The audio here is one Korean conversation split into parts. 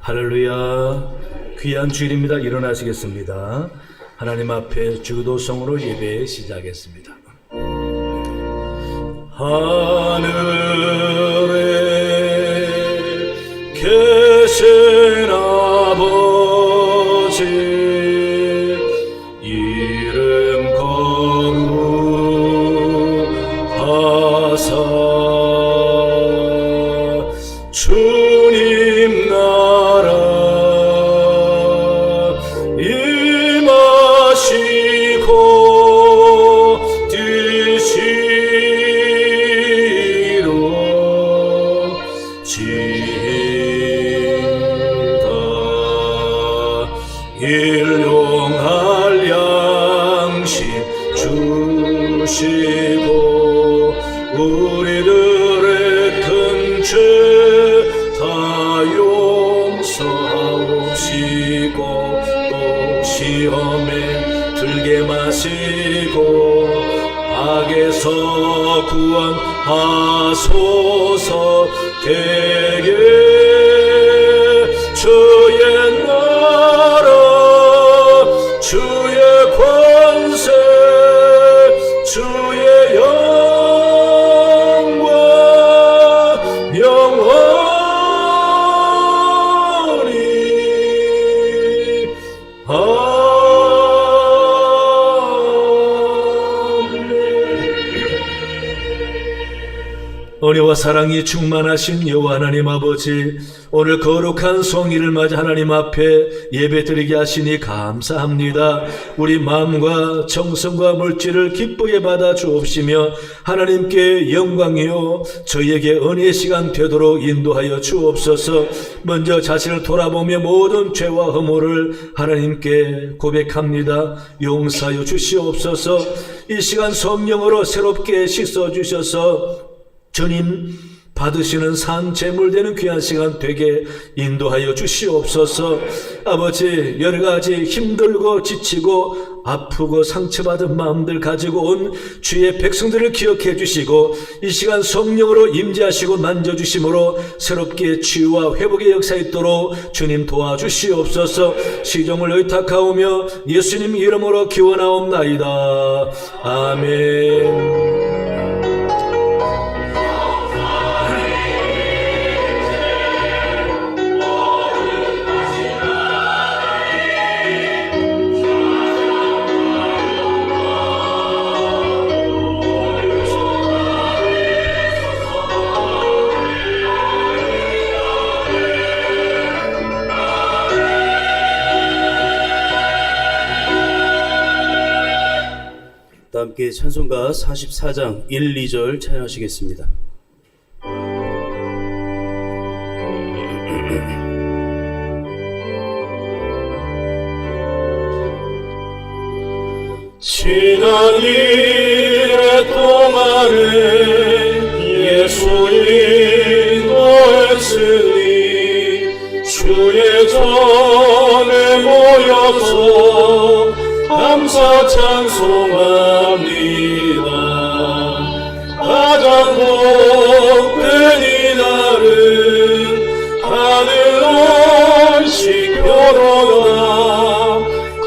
할렐루야. 귀한 주일입니다. 일어나시겠습니다. 하나님 앞에 주도성으로 예배 시작하겠습니다. 하늘에 계신 아버지 이름 거룩하사 주님 나라 임하시고 드시러 지다 일용할 양식 주시고 우리들의 큰 죄 다 용서하옵시고 또 시험에 들게 마시고 악에서 구원하소서. 되게 주의 나라 주의 권세 주의 영광 영원히 은혜와 사랑이 충만하신 여호와 하나님 아버지, 오늘 거룩한 성일을 맞아 하나님 앞에 예배드리게 하시니 감사합니다. 우리 마음과 정성과 물질을 기쁘게 받아 주옵시며 하나님께 영광이요 저희에게 은혜의 시간 되도록 인도하여 주옵소서. 먼저 자신을 돌아보며 모든 죄와 허물을 하나님께 고백합니다. 용서하여 주시옵소서. 이 시간 성령으로 새롭게 씻어주셔서 주님 받으시는 산 제물되는 귀한 시간 되게 인도하여 주시옵소서. 아버지, 여러가지 힘들고 지치고 아프고 상처받은 마음들 가지고 온 주의 백성들을 기억해 주시고 이 시간 성령으로 임재하시고 만져주심으로 새롭게 치유와 회복의 역사 있도록 주님 도와주시옵소서. 시종을 의탁하오며 예수님 이름으로 기원하옵나이다. 아멘. 함께 찬송가 44장 1, 2절 찬양하시겠습니다. 지난 일의 동안에 예수 인도했으니 주의 전에 모여서 감사 찬송합니다. 가장 복된 이날은 하늘 안식 표로다.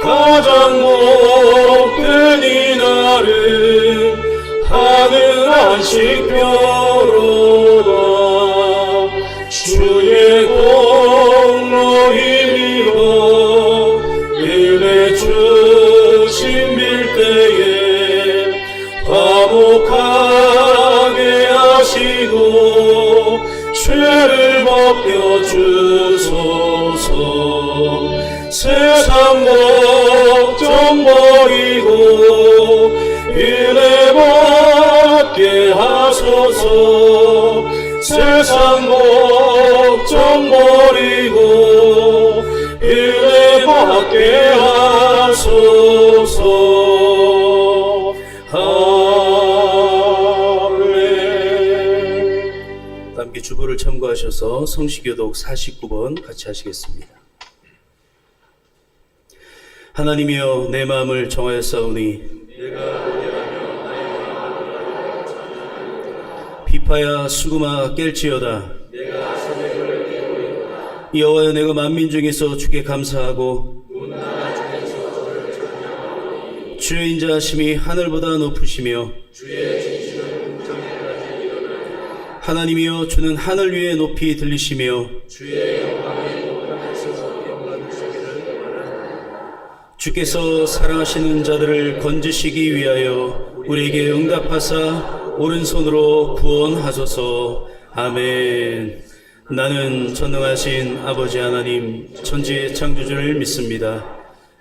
가장 복된 이날은 하늘 안식 표로다. 주의 공로 힘입어 은혜 주신 빌때에 화목하게 하시고 죄를 벗겨주소서. 세상 걱정 버리고 은혜 받게 하소서. 세상 걱정 버리고 은혜 받게 하소서. 아멘. 함께 주보를 참고하셔서 성시교독 49번 같이 하시겠습니다. 하나님이여 내 마음을 정하였사오니 비파야 수구마 깰지어다. 여호와여, 내가 만민 중에서 주께 감사하고 주의 인자하심이 하늘보다 높으시며 하나님이여, 주는 하늘 위에 높이 들리시며 주께서 사랑하시는 자들을 건지시기 위하여 우리에게 응답하사 오른손으로 구원하소서. 아멘. 나는 전능하신 아버지 하나님, 천지의 창조주를 믿습니다.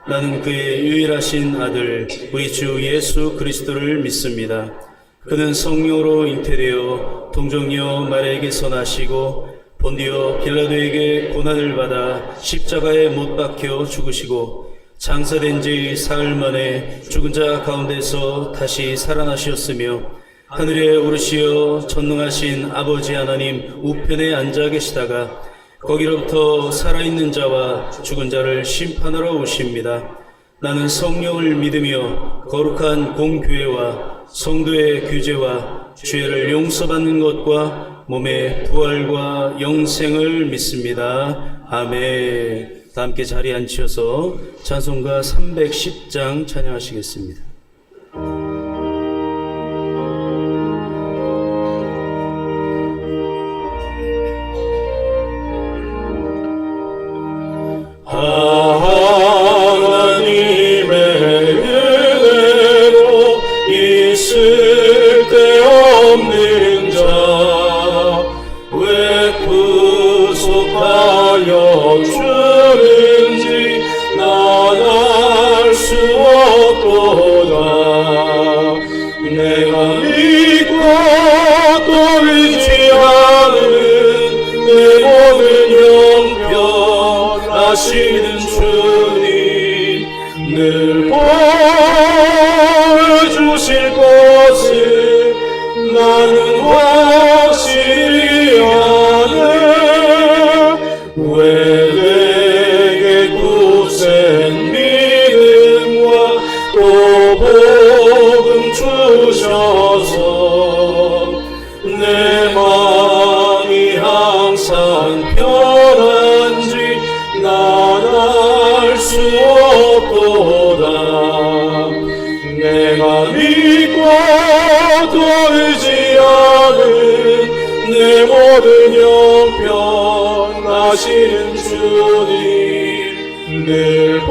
나는 그의 유일하신 아들 우리 주 예수 그리스도를 믿습니다. 그는 성령으로 잉태되어 동정녀 마리아에게서 나시고 본디오 빌라도에게 고난을 받아 십자가에 못 박혀 죽으시고 장사된 지 사흘 만에 죽은 자 가운데서 다시 살아나셨으며 하늘에 오르시어 전능하신 아버지 하나님 우편에 앉아 계시다가 거기로부터 살아있는 자와 죽은 자를 심판하러 오십니다. 나는 성령을 믿으며 거룩한 공교회와 성도의 규제와 죄를 용서받는 것과 몸의 부활과 영생을 믿습니다. 아멘. 다 함께 자리에 앉으셔서 찬송가 310장 찬양하시겠습니다. 하나님의 은혜로 있을 데 없는 자 왜 구속하여 주는지 난 알 수 없도다. 내가 믿고 또 의지하는 내 모든 형편 하시는 주님 늘 보여주실 것을 나는 확실히 아네. 왜 내게 굳센 믿음과 또 복음 주셔서 내 마음이 항상 편한지 난 알 수 없도다. 내가 믿고 또 의지하는 내 모든 형편 하시는 주님 늘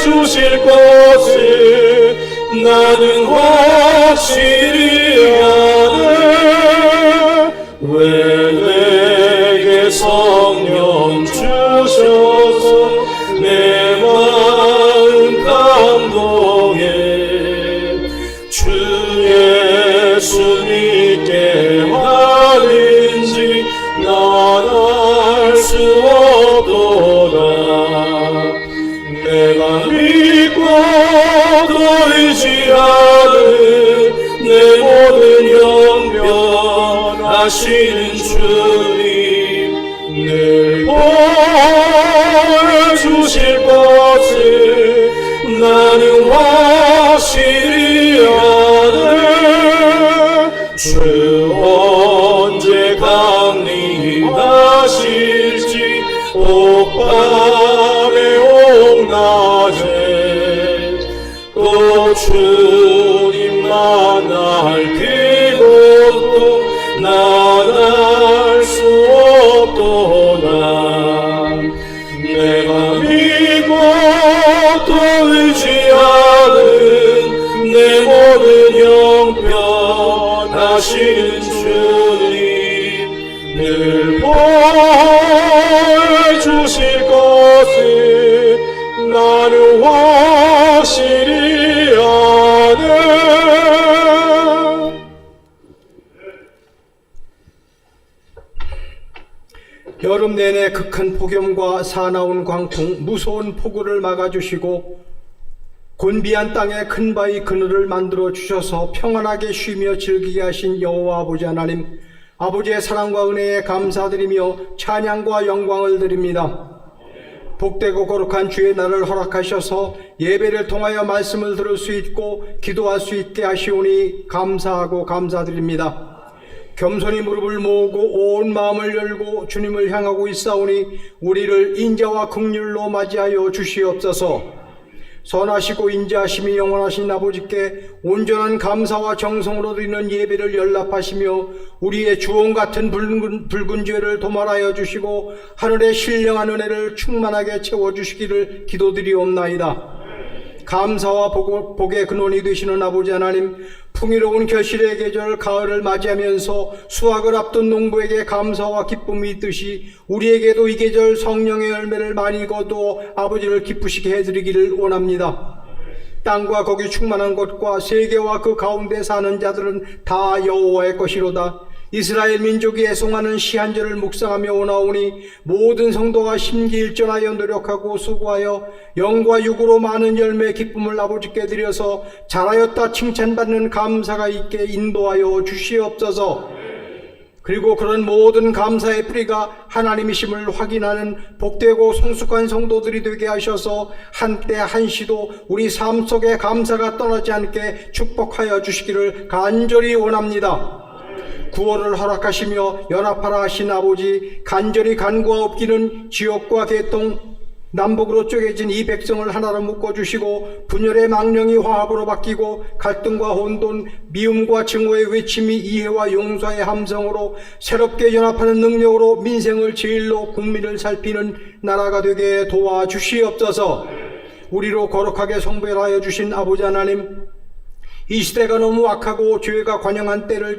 보여주실 것을 나는 확실히 아네. 왜 내게 성령 주셔서 내 마음 감동해. 주 예수 믿게 하는지 난 알 수 없도다. 내가 믿고 또 의지하는 내 모든 형편 하시는 주님 늘 보여주실 것을 나는 확실히 아네. 주 언제 강림하실지 옥밤에 옥낮에 또 주님 만날 그곳도 난 알 수 없도다. 내가 믿고 또 의지하는 내 모든 형편 하시는 주님 늘 보여주실 것을 나는 확실히 아네. 여름 내내 극한 폭염과 사나운 광풍, 무서운 폭우를 막아주시고 곤비한 땅에 큰 바위 그늘을 만들어 주셔서 평안하게 쉬며 즐기게 하신 여호와 아버지 하나님, 아버지의 사랑과 은혜에 감사드리며 찬양과 영광을 드립니다. 복되고 거룩한 주의 날을 허락하셔서 예배를 통하여 말씀을 들을 수 있고 기도할 수 있게 하시오니 감사하고 감사드립니다. 겸손히 무릎을 모으고 온 마음을 열고 주님을 향하고 있사오니 우리를 인자와 긍휼로 맞이하여 주시옵소서. 선하시고 인자하심이 영원하신 아버지께 온전한 감사와 정성으로 드리는 예배를 연락하시며 우리의 주홍 같은 붉은 죄를 도말하여 주시고 하늘의 신령한 은혜를 충만하게 채워주시기를 기도드리옵나이다. 감사와 복의 근원이 되시는 아버지 하나님, 풍요로운 결실의 계절 가을을 맞이하면서 수확을 앞둔 농부에게 감사와 기쁨이 있듯이 우리에게도 이 계절 성령의 열매를 많이 거두어 아버지를 기쁘시게 해드리기를 원합니다. 땅과 거기 충만한 것과 세계와 그 가운데 사는 자들은 다 여호와의 것이로다. 이스라엘 민족이 애송하는 시한절을 묵상하며 오나오니 모든 성도가 심기일전하여 노력하고 수고하여 영과 육으로 많은 열매 기쁨을 아버지께 드려서 잘하였다 칭찬받는 감사가 있게 인도하여 주시옵소서. 그리고 그런 모든 감사의 뿌리가 하나님이심을 확인하는 복되고 성숙한 성도들이 되게 하셔서 한때 한시도 우리 삶 속에 감사가 떠나지 않게 축복하여 주시기를 간절히 원합니다. 구원을 허락하시며 연합하라 하신 아버지, 간절히 간구하옵기는 지역과 계통 남북으로 쪼개진 이 백성을 하나로 묶어주시고 분열의 망령이 화합으로 바뀌고 갈등과 혼돈, 미움과 증오의 외침이 이해와 용서의 함성으로 새롭게 연합하는 능력으로 민생을 제일로 국민을 살피는 나라가 되게 도와주시옵소서. 우리로 거룩하게 성별하여 주신 아버지 하나님, 이 시대가 너무 악하고 죄가 관영한 때를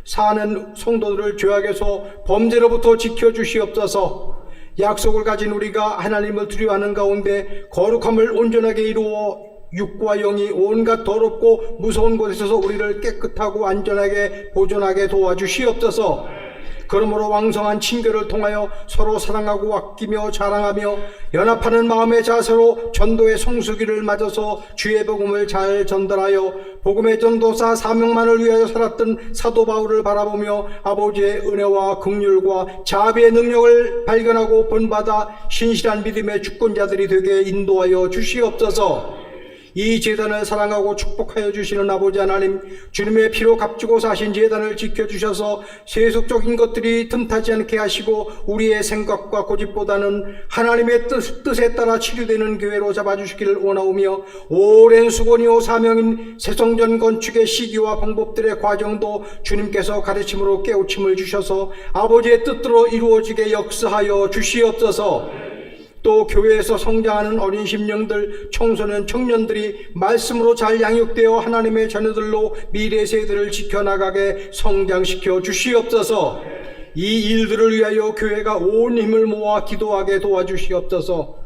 사는 성도들을 죄악에서 범죄로부터 지켜주시옵소서. 약속을 가진 우리가 하나님을 두려워하는 가운데 거룩함을 온전하게 이루어 육과 영이 온갖 더럽고 무서운 곳에서 우리를 깨끗하고 안전하게 보존하게 도와주시옵소서. 그러므로 왕성한 친교를 통하여 서로 사랑하고 아끼며 자랑하며 연합하는 마음의 자세로 전도의 성수기를 맞아서 주의 복음을 잘 전달하여 복음의 전도사 사명만을 위하여 살았던 사도 바울을 바라보며 아버지의 은혜와 긍휼과 자비의 능력을 발견하고 본받아 신실한 믿음의 주권자들이 되게 인도하여 주시옵소서. 이 제단을 사랑하고 축복하여 주시는 아버지 하나님, 주님의 피로 값주고 사신 제단을 지켜주셔서 세속적인 것들이 틈타지 않게 하시고 우리의 생각과 고집보다는 하나님의 뜻에 따라 치료되는 교회로 잡아주시기를 원하오며 오랜 수고니오 사명인 새성전 건축의 시기와 방법들의 과정도 주님께서 가르침으로 깨우침을 주셔서 아버지의 뜻대로 이루어지게 역사하여 주시옵소서. 또 교회에서 성장하는 어린 심령들, 청소년, 청년들이 말씀으로 잘 양육되어 하나님의 자녀들로 미래 세대를 지켜나가게 성장시켜 주시옵소서. 이 일들을 위하여 교회가 온 힘을 모아 기도하게 도와주시옵소서.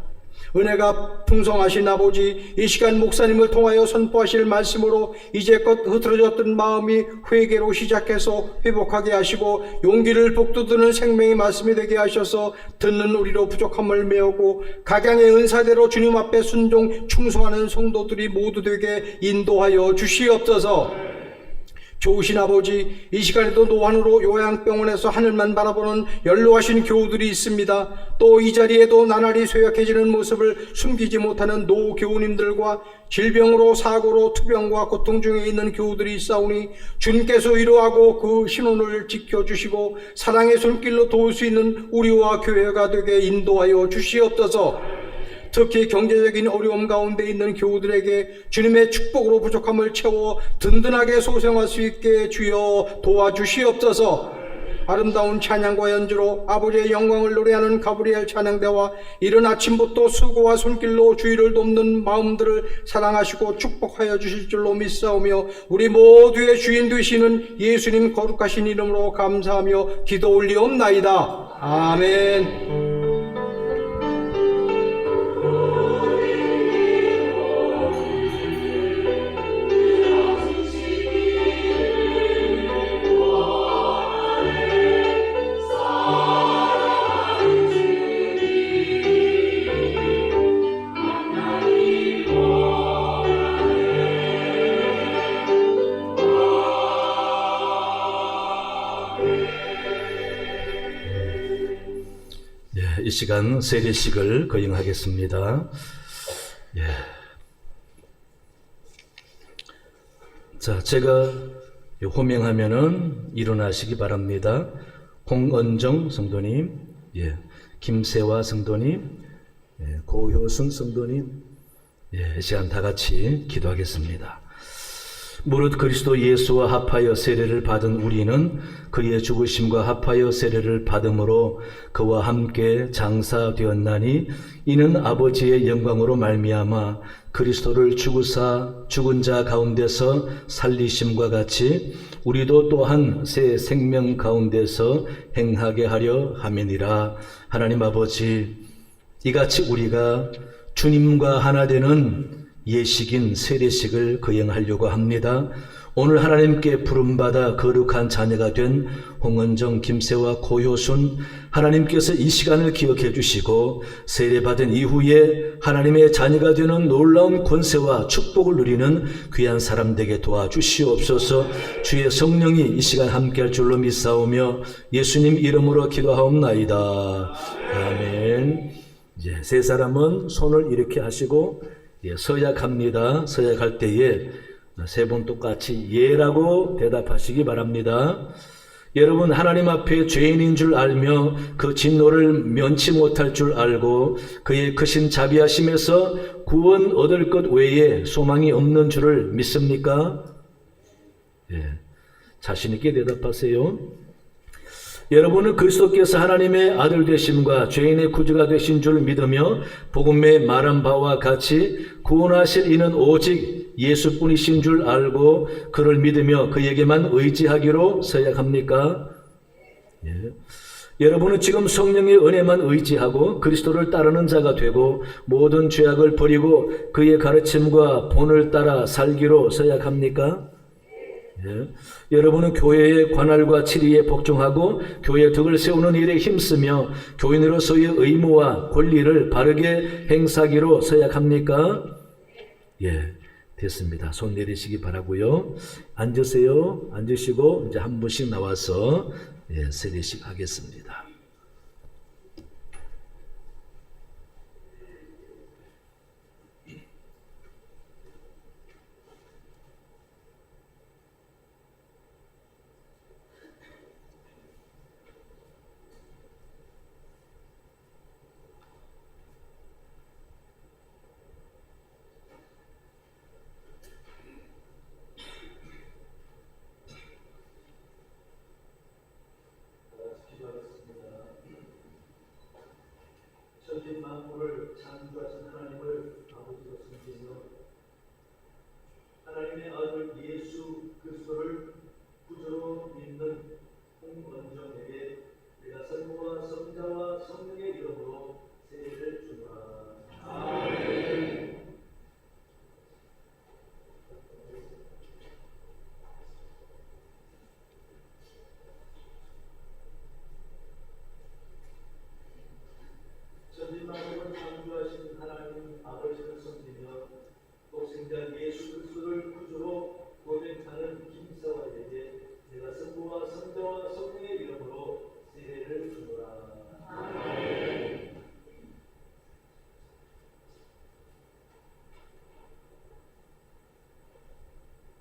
은혜가 풍성하신 아버지, 이 시간 목사님을 통하여 선포하실 말씀으로 이제껏 흐트러졌던 마음이 회개로 시작해서 회복하게 하시고 용기를 북돋우는 생명의 말씀이 되게 하셔서 듣는 우리로 부족함을 메우고 각양의 은사대로 주님 앞에 순종 충성하는 성도들이 모두 되게 인도하여 주시옵소서. 좋으신 아버지, 이 시간에도 노안으로 요양병원에서 하늘만 바라보는 연로하신 교우들이 있습니다. 또 이 자리에도 나날이 쇠약해지는 모습을 숨기지 못하는 노교우님들과 질병으로 사고로 투병과 고통 중에 있는 교우들이 있사오니 주님께서 위로하고 그 신원을 지켜주시고 사랑의 손길로 도울 수 있는 우리와 교회가 되게 인도하여 주시옵소서. 특히 경제적인 어려움 가운데 있는 교우들에게 주님의 축복으로 부족함을 채워 든든하게 소생할 수 있게 주여 도와주시옵소서. 아름다운 찬양과 연주로 아버지의 영광을 노래하는 가브리엘 찬양대와 이른 아침부터 수고와 손길로 주의를 돕는 마음들을 사랑하시고 축복하여 주실 줄로 믿사오며 우리 모두의 주인 되시는 예수님 거룩하신 이름으로 감사하며 기도 올리옵나이다. 아멘. 이 시간 세례식을 거행하겠습니다. 자, 제가 호명하면은 일어나시기 바랍니다. 홍은정 성도님, 김세화 성도님, 고효순 성도님, 이 시간 다 같이 기도하겠습니다. 무릇 그리스도 예수와 합하여 세례를 받은 우리는 그의 죽으심과 합하여 세례를 받음으로 그와 함께 장사되었나니 이는 아버지의 영광으로 말미암아 그리스도를 죽으사 죽은 자 가운데서 살리심과 같이 우리도 또한 새 생명 가운데서 행하게 하려 함이니라. 하나님 아버지, 이같이 우리가 주님과 하나 되는 예식인 세례식을 거행하려고 합니다. 오늘 하나님께 부름받아 거룩한 자녀가 된 홍은정, 김세화, 고효순, 하나님께서 이 시간을 기억해 주시고 세례받은 이후에 하나님의 자녀가 되는 놀라운 권세와 축복을 누리는 귀한 사람 되게 도와주시옵소서. 주의 성령이 이 시간 함께할 줄로 믿사오며 예수님 이름으로 기도하옵나이다. 아멘. 이제 세 사람은 손을 이렇게 하시고 서약합니다. 서약할 때에 세 분 똑같이 예라고 대답하시기 바랍니다. 여러분, 하나님 앞에 죄인인 줄 알며 그 진노를 면치 못할 줄 알고 그의 크신 자비하심에서 구원 얻을 것 외에 소망이 없는 줄을 믿습니까? 자신 있게 대답하세요. 여러분은 그리스도께서 하나님의 아들 되심과 죄인의 구주가 되신 줄 믿으며 복음에 말한 바와 같이 구원하실 이는 오직 예수뿐이신 줄 알고 그를 믿으며 그에게만 의지하기로 서약합니까? 여러분은 지금 성령의 은혜만 의지하고 그리스도를 따르는 자가 되고 모든 죄악을 버리고 그의 가르침과 본을 따라 살기로 서약합니까? 여러분은 교회의 관할과 치리에 복종하고 교회 덕을 세우는 일에 힘쓰며 교인으로서의 의무와 권리를 바르게 행사하기로 서약합니까? 됐습니다. 손 내리시기 바라고요. 앉으세요. 앉으시고 이제 한 분씩 나와서 세례식 하겠습니다. 천지 만물을 창조하신 하나님을 아버지로 섬기며 하나님의 아들 예수 그리스도를 구주로 믿는 홍은정에게 내가 성부와 성자와 성령의 이름으로 세례를 주노라. 아멘. 천지만물을 창조하신 하나님 아버지를 섬기며 독생자 예수 그리스도를 구주로 고백하는 김사와에게 내가 성부와 성자와 성령의 이름으로 세례를 주노라. 아멘.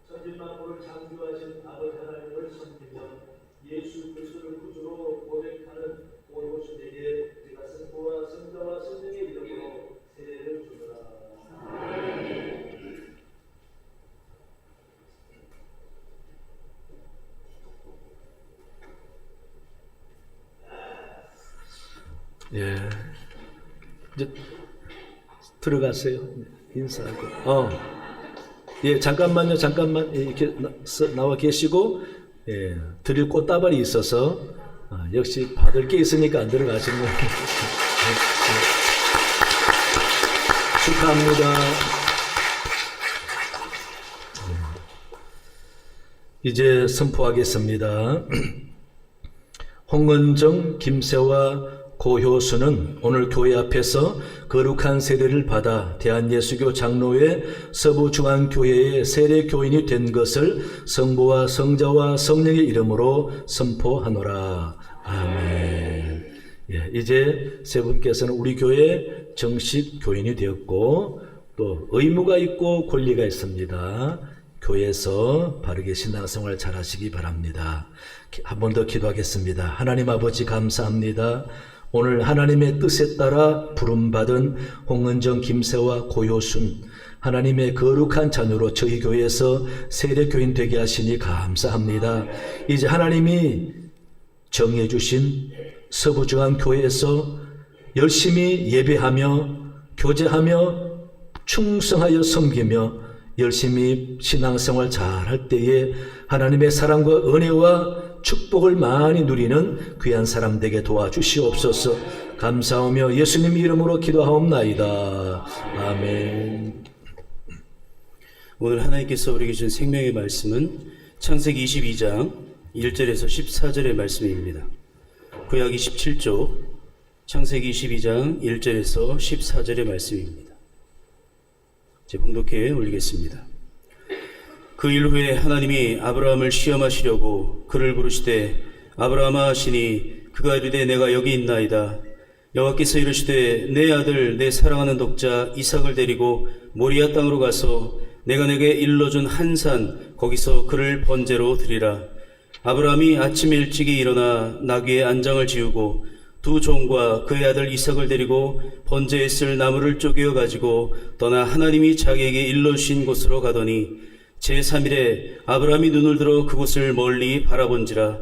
천지만물을 창조하신 아버지 하나님을 섬기며 예수 그리스도를 구주로 고백하는 고효순에게 내가 성부와 성자와 성령의 이름으로 세례를 주노라. 이제 들어가세요. 인사하고. 잠깐만요. 잠깐만 이렇게 나와 계시고 드릴 꽃다발이 있어서 역시 받을 게 있으니까 안 들어가시는 거예요. 축하합니다. 이제 선포하겠습니다. 홍은정, 김세화, 고효수는 오늘 교회 앞에서 거룩한 세례를 받아 대한예수교 장로회 서부중앙교회의 세례교인이 된 것을 성부와 성자와 성령의 이름으로 선포하노라. 아멘. 이제 세 분께서는 우리 교회 정식 교인이 되었고 또 의무가 있고 권리가 있습니다. 교회에서 바르게 신앙생활 잘 하시기 바랍니다. 한 번 더 기도하겠습니다. 하나님 아버지 감사합니다. 오늘 하나님의 뜻에 따라 부름받은 홍은정, 김세와, 고효순 하나님의 거룩한 자녀로 저희 교회에서 세례교인 되게 하시니 감사합니다. 이제 하나님이 정해 주신 서부중앙교회에서 열심히 예배하며 교제하며 충성하여 섬기며 열심히 신앙생활 잘 할 때에 하나님의 사랑과 은혜와 축복을 많이 누리는 귀한 사람 되게 도와주시옵소서. 감사하며 예수님 이름으로 기도하옵나이다. 아멘. 오늘 하나님께서 우리에게 주신 생명의 말씀은 창세기 22장 1절에서 14절의 말씀입니다. 구약 27쪽 창세기 22장 1절에서 14절의 말씀입니다. 제 봉독해 올리겠습니다. 그 일 후에 하나님이 아브라함을 시험하시려고 그를 부르시되 아브라함아 하시니 그가 이르되 내가 여기 있나이다. 여호와께서 이르시되 내 아들 내 사랑하는 독자 이삭을 데리고 모리아 땅으로 가서 내가 내게 일러준 한 산 거기서 그를 번제로 드리라. 아브라함이 아침 일찍이 일어나 나귀의 안장을 지우고 두 종과 그의 아들 이삭을 데리고 번제에 쓸 나무를 쪼개어 가지고 떠나 하나님이 자기에게 일러주신 곳으로 가더니 제3일에 아브라함이 눈을 들어 그곳을 멀리 바라본지라.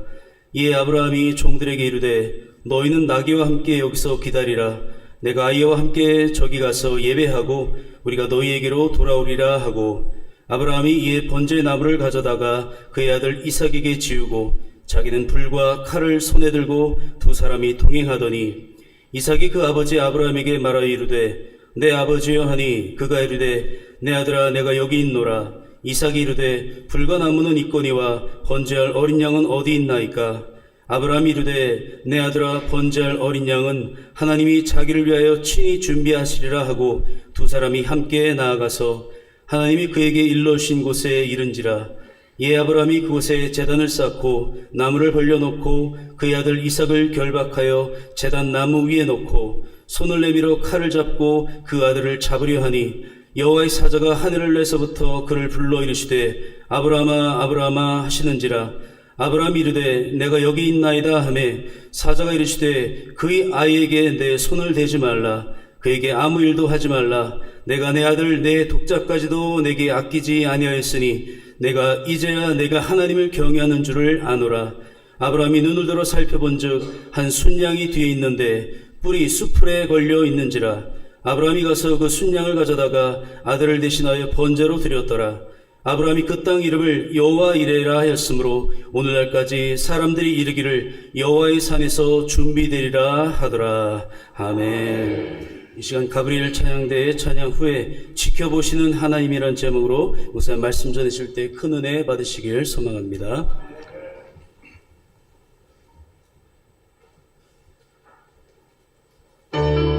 이에 아브라함이 종들에게 이르되 너희는 나귀와 함께 여기서 기다리라. 내가 아이와 함께 저기 가서 예배하고 우리가 너희에게로 돌아오리라 하고 아브라함이 이에 번제 나무를 가져다가 그의 아들 이삭에게 지우고 자기는 불과 칼을 손에 들고 두 사람이 동행하더니 이삭이 그 아버지 아브라함에게 말하여 이르되 내 아버지여 하니 그가 이르되 내 아들아 내가 여기 있노라. 이삭이 이르되 불과 나무는 있거니와 번제할 어린 양은 어디 있나이까. 아브라함이 이르되 내 아들아 번제할 어린 양은 하나님이 자기를 위하여 친히 준비하시리라 하고 두 사람이 함께 나아가서 하나님이 그에게 일러주신 곳에 이른지라. 이에 아브라함이 그곳에 제단을 쌓고 나무를 벌려놓고 그의 아들 이삭을 결박하여 제단 나무 위에 놓고 손을 내밀어 칼을 잡고 그 아들을 잡으려 하니 여호와의 사자가 하늘을 내서부터 그를 불러 이르시되 아브라함아 아브라함아 하시는지라. 아브라함이 이르되 내가 여기 있나이다 하매 사자가 이르시되 그의 아이에게 내 손을 대지 말라. 그에게 아무 일도 하지 말라. 내가 내 아들 내 독자까지도 내게 아끼지 아니하였으니 내가 이제야 내가 하나님을 경외하는 줄을 아노라. 아브라함이 눈을 들어 살펴본즉 한 순양이 뒤에 있는데 뿔이 수풀에 걸려 있는지라. 아브라함이 가서 그 순양을 가져다가 아들을 대신하여 번제로 드렸더라. 아브라함이 그 땅 이름을 여호와 이레라 하였으므로 오늘날까지 사람들이 이르기를 여호와의 산에서 준비되리라 하더라. 아멘. 이 시간 가브리엘 찬양대의 찬양 후에 지켜보시는 하나님이란 제목으로 목사님 말씀 전하실 때 큰 은혜 받으시길 소망합니다. Hallelujah.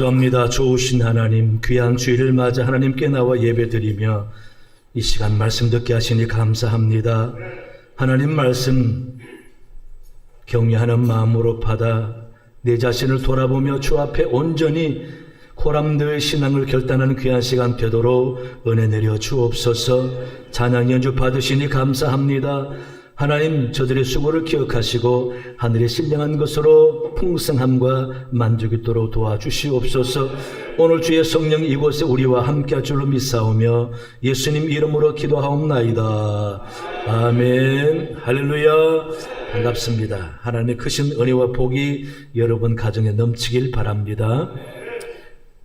기도합니다. 좋으신 하나님, 귀한 주일을 맞아 하나님께 나와 예배드리며 이 시간 말씀 듣게 하시니 감사합니다. 하나님 말씀 경외하는 마음으로 받아 내 자신을 돌아보며 주 앞에 온전히 고람되의 신앙을 결단하는 귀한 시간 되도록 은혜 내려 주옵소서. 찬양 연주 받으시니 감사합니다. 하나님, 저들의 수고를 기억하시고 하늘에 신령한 것으로 풍성함과 만족이 있도록 도와주시옵소서. 오늘 주의 성령 이곳에 우리와 함께 할 줄로 믿사오며 예수님 이름으로 기도하옵나이다. 아멘. 할렐루야. 반갑습니다. 하나님의 크신 은혜와 복이 여러분 가정에 넘치길 바랍니다.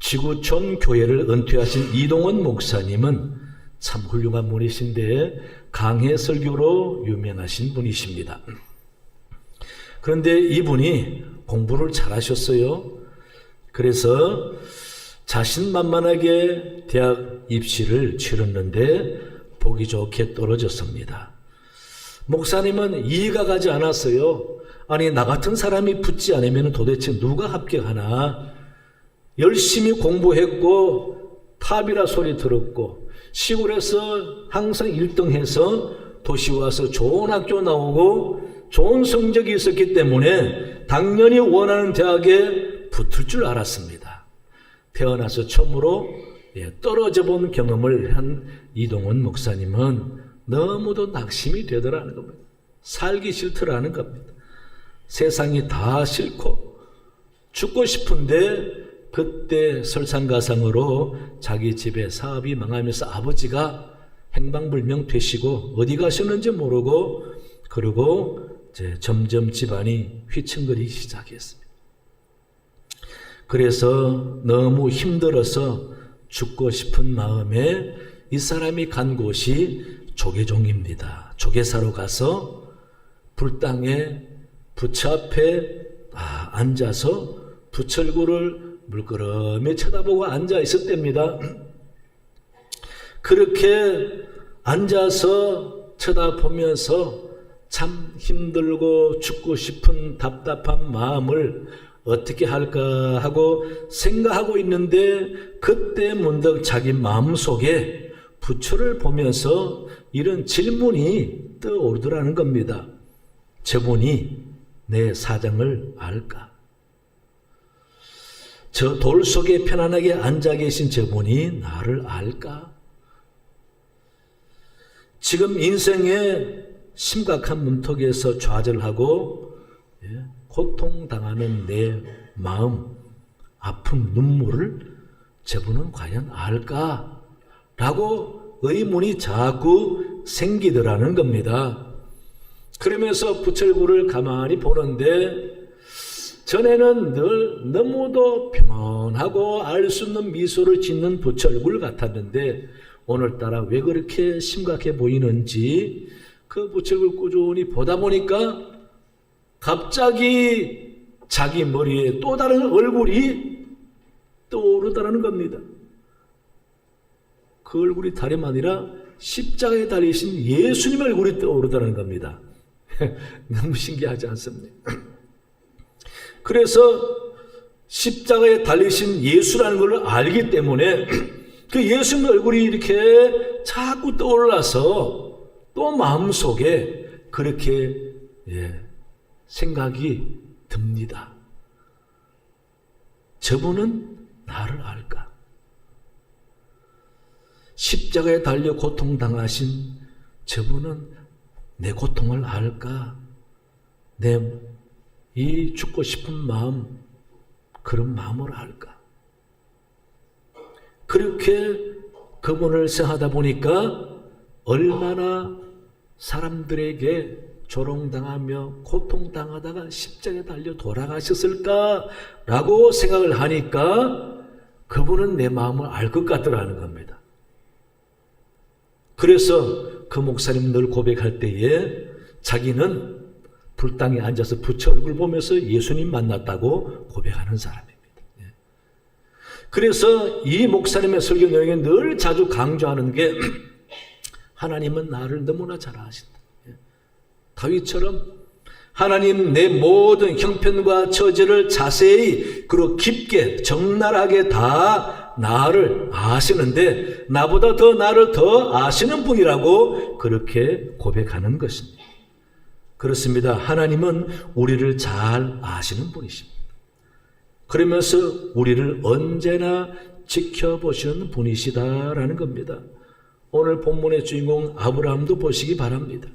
지구촌 교회를 은퇴하신 이동원 목사님은 참 훌륭한 분이신데 강해 설교로 유명하신 분이십니다. 그런데 이분이 공부를 잘하셨어요. 그래서 자신만만하게 대학 입시를 치렀는데 보기 좋게 떨어졌습니다. 목사님은 이해가 가지 않았어요. 아니, 나 같은 사람이 붙지 않으면 도대체 누가 합격하나. 열심히 공부했고 탑이라 소리 들었고 시골에서 항상 1등해서 도시 와서 좋은 학교 나오고 좋은 성적이 있었기 때문에 당연히 원하는 대학에 붙을 줄 알았습니다. 태어나서 처음으로 떨어져 본 경험을 한 이동원 목사님은 너무도 낙심이 되더라는 겁니다. 살기 싫더라는 겁니다. 세상이 다 싫고 죽고 싶은데 그때 설상가상으로 자기 집에 사업이 망하면서 아버지가 행방불명 되시고 어디 가셨는지 모르고 그러고 이제 점점 집안이 휘청거리기 시작했습니다. 그래서 너무 힘들어서 죽고 싶은 마음에 이 사람이 간 곳이 조계종입니다. 조계사로 가서 불당에 부처 앞에 앉아서 부철구를 물끄러미 쳐다보고 앉아 있었답니다. 그렇게 앉아서 쳐다보면서 참 힘들고 죽고 싶은 답답한 마음을 어떻게 할까 하고 생각하고 있는데 그때 문득 자기 마음속에 부처를 보면서 이런 질문이 떠오르더라는 겁니다. 저분이 내 사정을 알까? 저 돌 속에 편안하게 앉아 계신 저분이 나를 알까? 지금 인생의 심각한 문턱에서 좌절하고 고통당하는 내 마음, 아픔, 눈물을 저분은 과연 알까? 라고 의문이 자꾸 생기더라는 겁니다. 그러면서 부철구를 가만히 보는데 전에는 늘 너무도 평온하고 알 수 없는 미소를 짓는 부철굴 같았는데 오늘따라 왜 그렇게 심각해 보이는지 그 부철굴 꾸준히 보다 보니까 갑자기 자기 머리에 또 다른 얼굴이 떠오르더라는 겁니다. 그 얼굴이 다름 아니라 십자가에 달리신 예수님 얼굴이 떠오르더라는 겁니다. 너무 신기하지 않습니까? 그래서 십자가에 달리신 예수라는 걸 알기 때문에 그 예수님 얼굴이 이렇게 자꾸 떠올라서 또 마음속에 그렇게 생각이 듭니다. 저분은 나를 알까? 십자가에 달려 고통당하신 저분은 내 고통을 알까? 내 이 죽고 싶은 마음, 그런 마음을 알까? 그렇게 그분을 생각하다 보니까 얼마나 사람들에게 조롱당하며 고통당하다가 십자가에 달려 돌아가셨을까라고 생각을 하니까 그분은 내 마음을 알 것 같더라는 겁니다. 그래서 그 목사님 늘 고백할 때에 자기는 불당에 앉아서 부처 얼굴 보면서 예수님 만났다고 고백하는 사람입니다. 그래서 이 목사님의 설교 내용에 늘 자주 강조하는 게 하나님은 나를 너무나 잘 아신다. 다윗처럼 하나님 내 모든 형편과 처지를 자세히 그리고 깊게 적나라하게 다 나를 아시는데 나보다 더 나를 더 아시는 분이라고 그렇게 고백하는 것입니다. 그렇습니다. 하나님은 우리를 잘 아시는 분이십니다. 그러면서 우리를 언제나 지켜보시는 분이시다라는 겁니다. 오늘 본문의 주인공 아브라함도 보시기 바랍니다.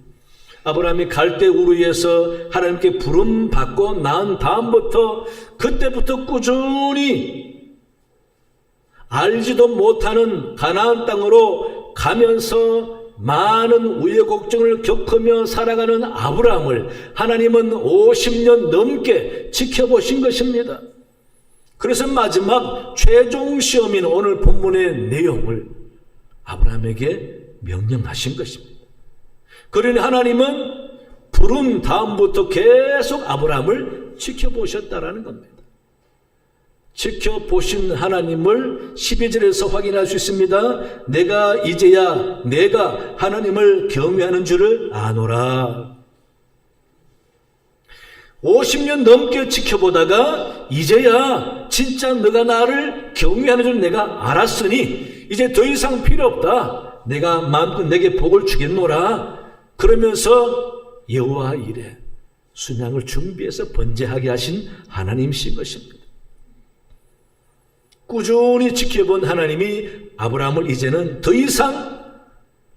아브라함이 갈대 우르에서 하나님께 부름 받고 난 다음부터 그때부터 꾸준히 알지도 못하는 가나안 땅으로 가면서 많은 우여곡절을 겪으며 살아가는 아브라함을 하나님은 50년 넘게 지켜보신 것입니다. 그래서 마지막 최종 시험인 오늘 본문의 내용을 아브라함에게 명령하신 것입니다. 그러니 하나님은 부름 다음부터 계속 아브라함을 지켜보셨다라는 겁니다. 지켜보신 하나님을 12절에서 확인할 수 있습니다. 내가 이제야 내가 하나님을 경외하는 줄을 아노라. 50년 넘게 지켜보다가 이제야 진짜 너가 나를 경외하는 줄 내가 알았으니 이제 더 이상 필요 없다. 내가 마음껏 내게 복을 주겠노라. 그러면서 여호와 이레 순양을 준비해서 번제하게 하신 하나님이신 것입니다. 꾸준히 지켜본 하나님이 아브라함을 이제는 더 이상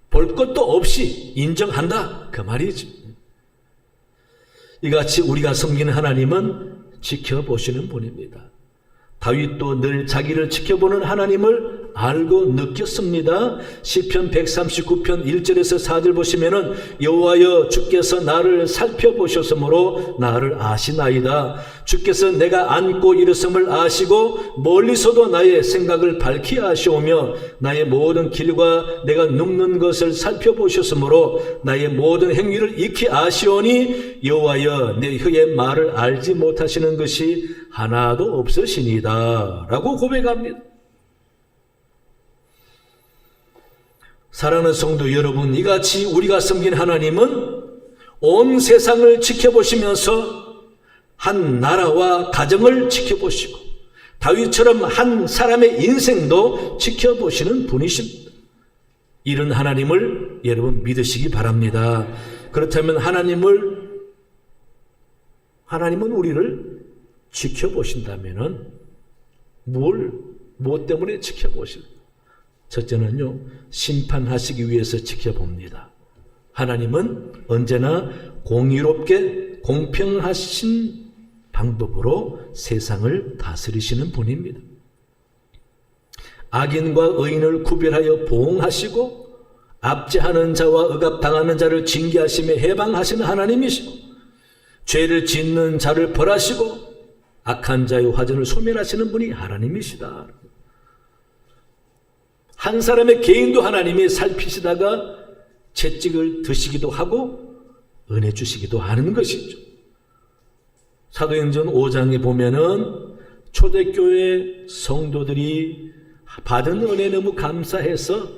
볼 것도 없이 인정한다 그 말이죠. 이같이 우리가 섬기는 하나님은 지켜보시는 분입니다. 다윗도 늘 자기를 지켜보는 하나님을 알고 느꼈습니다. 시편 139편 1절에서 4절 보시면은 여호와여 주께서 나를 살펴보셨으므로 나를 아시나이다. 주께서 내가 앉고 일어섬을 아시고 멀리서도 나의 생각을 밝히 아시오며 나의 모든 길과 내가 눕는 것을 살펴보셨으므로 나의 모든 행위를 익히 아시오니 여호와여 내 혀의 말을 알지 못하시는 것이 하나도 없으시니다 라고 고백합니다. 사랑하는 성도 여러분, 이같이 우리가 섬긴 하나님은 온 세상을 지켜보시면서 한 나라와 가정을 지켜보시고 다윗처럼 한 사람의 인생도 지켜보시는 분이십니다. 이런 하나님을 여러분 믿으시기 바랍니다. 그렇다면 하나님은 우리를 지켜보신다면은 뭐 때문에 지켜보실까요? 첫째는요, 심판하시기 위해서 지켜봅니다. 하나님은 언제나 공의롭게 공평하신 방법으로 세상을 다스리시는 분입니다. 악인과 의인을 구별하여 보응하시고 압제하는 자와 억압당하는 자를 징계하시며 해방하시는 하나님이시고 죄를 짓는 자를 벌하시고 악한 자의 화전을 소멸하시는 분이 하나님이시다. 한 사람의 개인도 하나님이 살피시다가 채찍을 드시기도 하고 은혜 주시기도 하는 것이죠. 사도행전 5장에 보면은 초대교회 성도들이 받은 은혜 너무 감사해서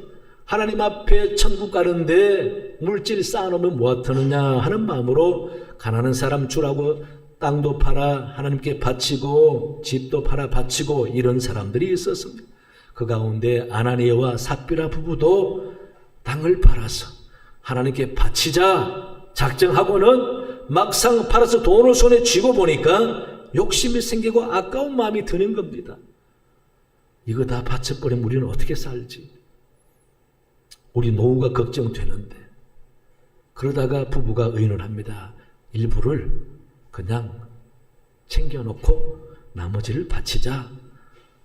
하나님 앞에 천국 가는데 물질 쌓아놓으면 뭐하느냐 하는 마음으로 가난한 사람 주라고 땅도 팔아 하나님께 바치고 집도 팔아 바치고 이런 사람들이 있었습니다. 그 가운데 아나니아와 삽비라 부부도 땅을 팔아서 하나님께 바치자 작정하고는 막상 팔아서 돈을 손에 쥐고 보니까 욕심이 생기고 아까운 마음이 드는 겁니다. 이거 다 바쳐버리면 우리는 어떻게 살지? 우리 노후가 걱정되는데. 그러다가 부부가 의논합니다. 일부를 그냥 챙겨놓고 나머지를 바치자.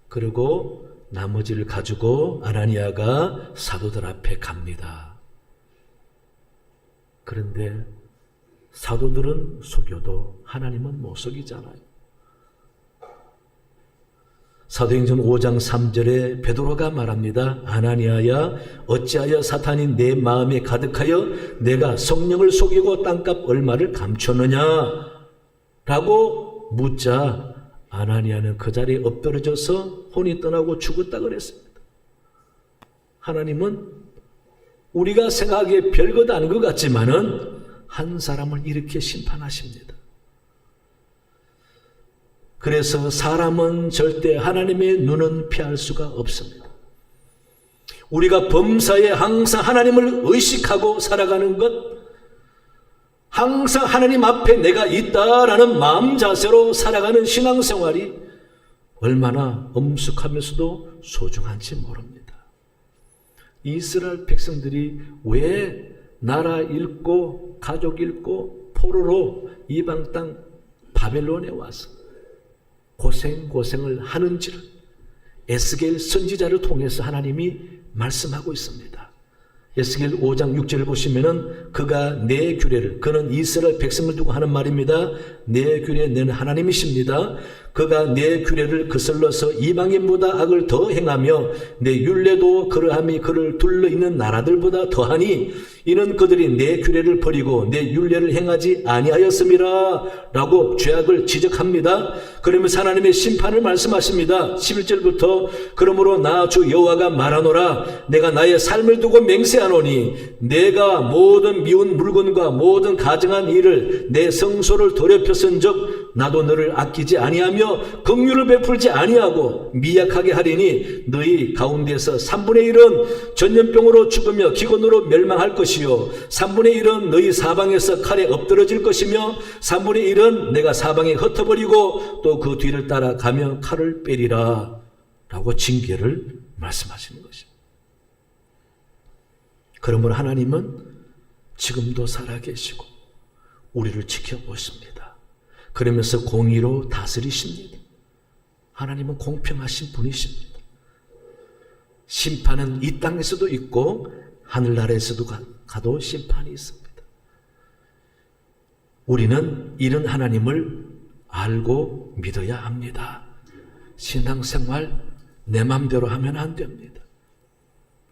그리고 나머지를 가지고 아나니아가 사도들 앞에 갑니다. 그런데 사도들은 속여도 하나님은 못 속이잖아요. 사도행전 5장 3절에 베드로가 말합니다. 아나니아야 어찌하여 사탄이 내 마음에 가득하여 내가 성령을 속이고 땅값 얼마를 감췄느냐 라고 묻자 아나니아는 그 자리에 엎드러져서 혼이 떠나고 죽었다 그랬습니다. 하나님은 우리가 생각하기에 별것 아닌 것 같지만은 한 사람을 이렇게 심판하십니다. 그래서 사람은 절대 하나님의 눈은 피할 수가 없습니다. 우리가 범사에 항상 하나님을 의식하고 살아가는 것, 항상 하나님 앞에 내가 있다라는 마음 자세로 살아가는 신앙생활이 얼마나 엄숙하면서도 소중한지 모릅니다. 이스라엘 백성들이 왜 나라 잃고 가족 잃고 포로로 이방 땅 바벨론에 와서 고생을 하는지를 에스겔 선지자를 통해서 하나님이 말씀하고 있습니다. 에스겔 5장 6절을 보시면은 그가 내 규례를, 그는 이스라엘 백성을 두고 하는 말입니다. 내 규례 너는 하나님이십니다. 그가 내 규례를 거슬러서 이방인보다 악을 더 행하며 내 율례도 그러함이 그를 둘러있는 나라들보다 더하니 이는 그들이 내 규례를 버리고 내 율례를 행하지 아니하였음이라 라고 죄악을 지적합니다. 그러면서 하나님의 심판을 말씀하십니다. 11절부터 그러므로 나 주 여호와가 말하노라 내가 나의 삶을 두고 맹세하노니 내가 모든 미운 물건과 모든 가증한 일을 내 성소를 더럽혔은즉 나도 너를 아끼지 아니하며 긍휼을 베풀지 아니하고 미약하게 하리니 너희 가운데서 3분의 1은 전염병으로 죽으며 기근으로 멸망할 것이요 3분의 1은 너희 사방에서 칼에 엎드러질 것이며 3분의 1은 내가 사방에 흩어버리고 또 그 뒤를 따라가며 칼을 빼리라 라고 징계를 말씀하시는 것입니다. 그러므로 하나님은 지금도 살아계시고 우리를 지켜보십니다. 그러면서 공의로 다스리십니다. 하나님은 공평하신 분이십니다. 심판은 이 땅에서도 있고 하늘나라에서도 가도 심판이 있습니다. 우리는 이런 하나님을 알고 믿어야 합니다. 신앙생활 내 맘대로 하면 안 됩니다.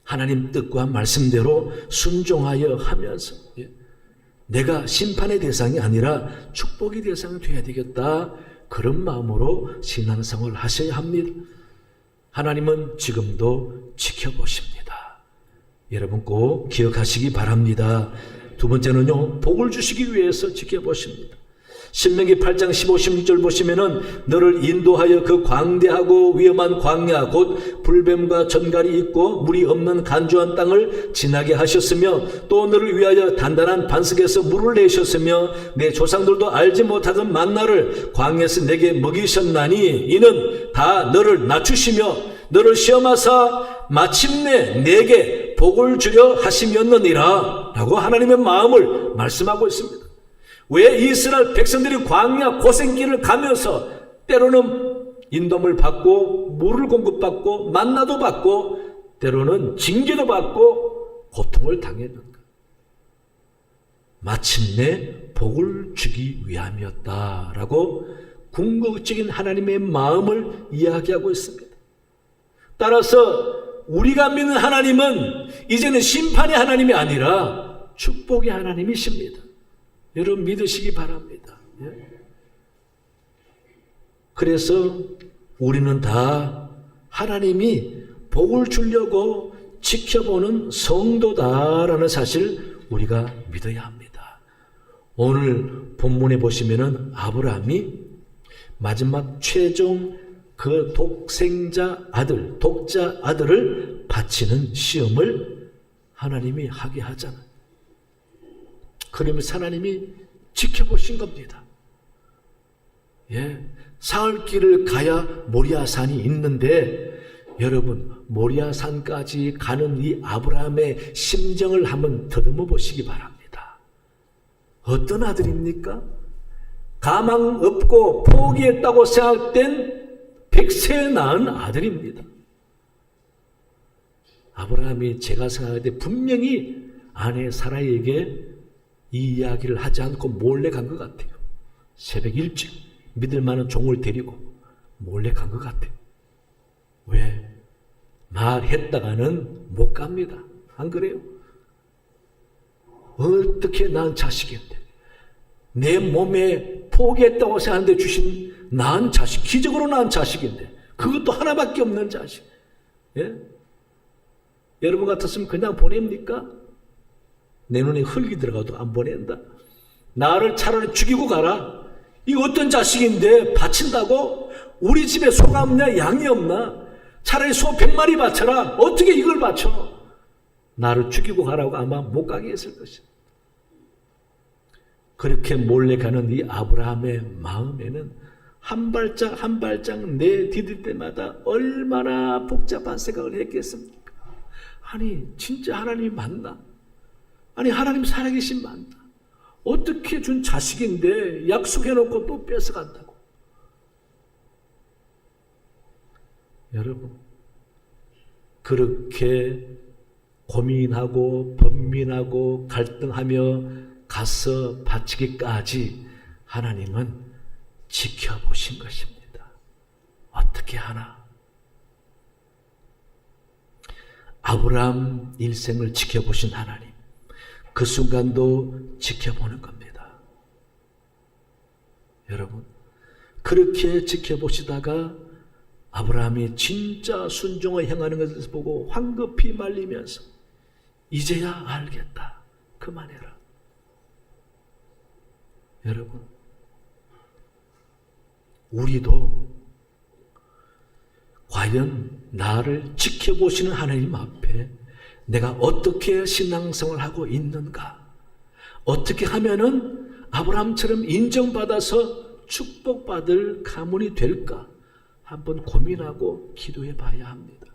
하나님 뜻과 말씀대로 순종하여 하면서 내가 심판의 대상이 아니라 축복의 대상이 되어야 되겠다. 그런 마음으로 신앙생활을 하셔야 합니다. 하나님은 지금도 지켜보십니다. 여러분 꼭 기억하시기 바랍니다. 두 번째는요, 복을 주시기 위해서 지켜보십니다. 신명기 8장 15, 16절 보시면은 너를 인도하여 그 광대하고 위험한 광야 곧 불뱀과 전갈이 있고 물이 없는 간주한 땅을 지나게 하셨으며 또 너를 위하여 단단한 반석에서 물을 내셨으며 내 조상들도 알지 못하던 만나를 광야에서 내게 먹이셨나니 이는 다 너를 낮추시며 너를 시험하사 마침내 내게 복을 주려 하심이었느니라 라고 하나님의 마음을 말씀하고 있습니다. 왜 이스라엘 백성들이 광야 고생길을 가면서 때로는 인도함을 받고 물을 공급받고 만나도 받고 때로는 징계도 받고 고통을 당했는가? 마침내 복을 주기 위함이었다라고 궁극적인 하나님의 마음을 이야기하고 있습니다. 따라서 우리가 믿는 하나님은 이제는 심판의 하나님이 아니라 축복의 하나님이십니다. 여러분 믿으시기 바랍니다. 그래서 우리는 다 하나님이 복을 주려고 지켜보는 성도다라는 사실 우리가 믿어야 합니다. 오늘 본문에 보시면은 아브라함이 마지막 최종 그 독자 아들을 바치는 시험을 하나님이 하게 하잖아요. 그러면서 하나님이 지켜보신 겁니다. 사흘 길을 가야 모리아산이 있는데 여러분 모리아산까지 가는 이 아브라함의 심정을 한번 더듬어 보시기 바랍니다. 어떤 아들입니까? 가망 없고 포기했다고 생각된 100세 낳은 아들입니다. 아브라함이 제가 생각할 때 분명히 아내 사라에게 이 이야기를 하지 않고 몰래 간 것 같아요. 새벽 일찍 믿을 만한 종을 데리고 몰래 간 것 같아요. 왜? 말했다가는 못 갑니다. 안 그래요? 어떻게 낳은 자식인데 내 몸에 포기했다고 생각하는데 주신 낳은 자식, 기적으로 낳은 자식인데 그것도 하나밖에 없는 자식. 여러분 같았으면 그냥 보냅니까? 내 눈에 흙이 들어가도 안 보낸다. 나를 차라리 죽이고 가라. 이 어떤 자식인데 바친다고? 우리 집에 소가 없냐 양이 없나? 차라리 소 100마리 바쳐라. 어떻게 이걸 바쳐? 나를 죽이고 가라고 아마 못 가게 했을 것이야. 그렇게 몰래 가는 이 아브라함의 마음에는 한 발짝 한 발짝 내디딜 때마다 얼마나 복잡한 생각을 했겠습니까? 아니 진짜 하나님 맞나? 아니 하나님 살아계신 맞나? 어떻게 준 자식인데 약속해놓고 또 뺏어간다고? 여러분 그렇게 고민하고 번민하고 갈등하며 가서 바치기까지 하나님은 지켜보신 것입니다. 어떻게 하나? 아브라함 일생을 지켜보신 하나님, 그 순간도 지켜보는 겁니다. 여러분, 그렇게 지켜보시다가 아브라함이 진짜 순종을 행하는 것을 보고 황급히 말리면서 이제야 알겠다. 그만해라. 여러분, 우리도 과연 나를 지켜보시는 하나님 앞에 내가 어떻게 신앙생활을 하고 있는가? 어떻게 하면은 아브라함처럼 인정받아서 축복받을 가문이 될까? 한번 고민하고 기도해 봐야 합니다.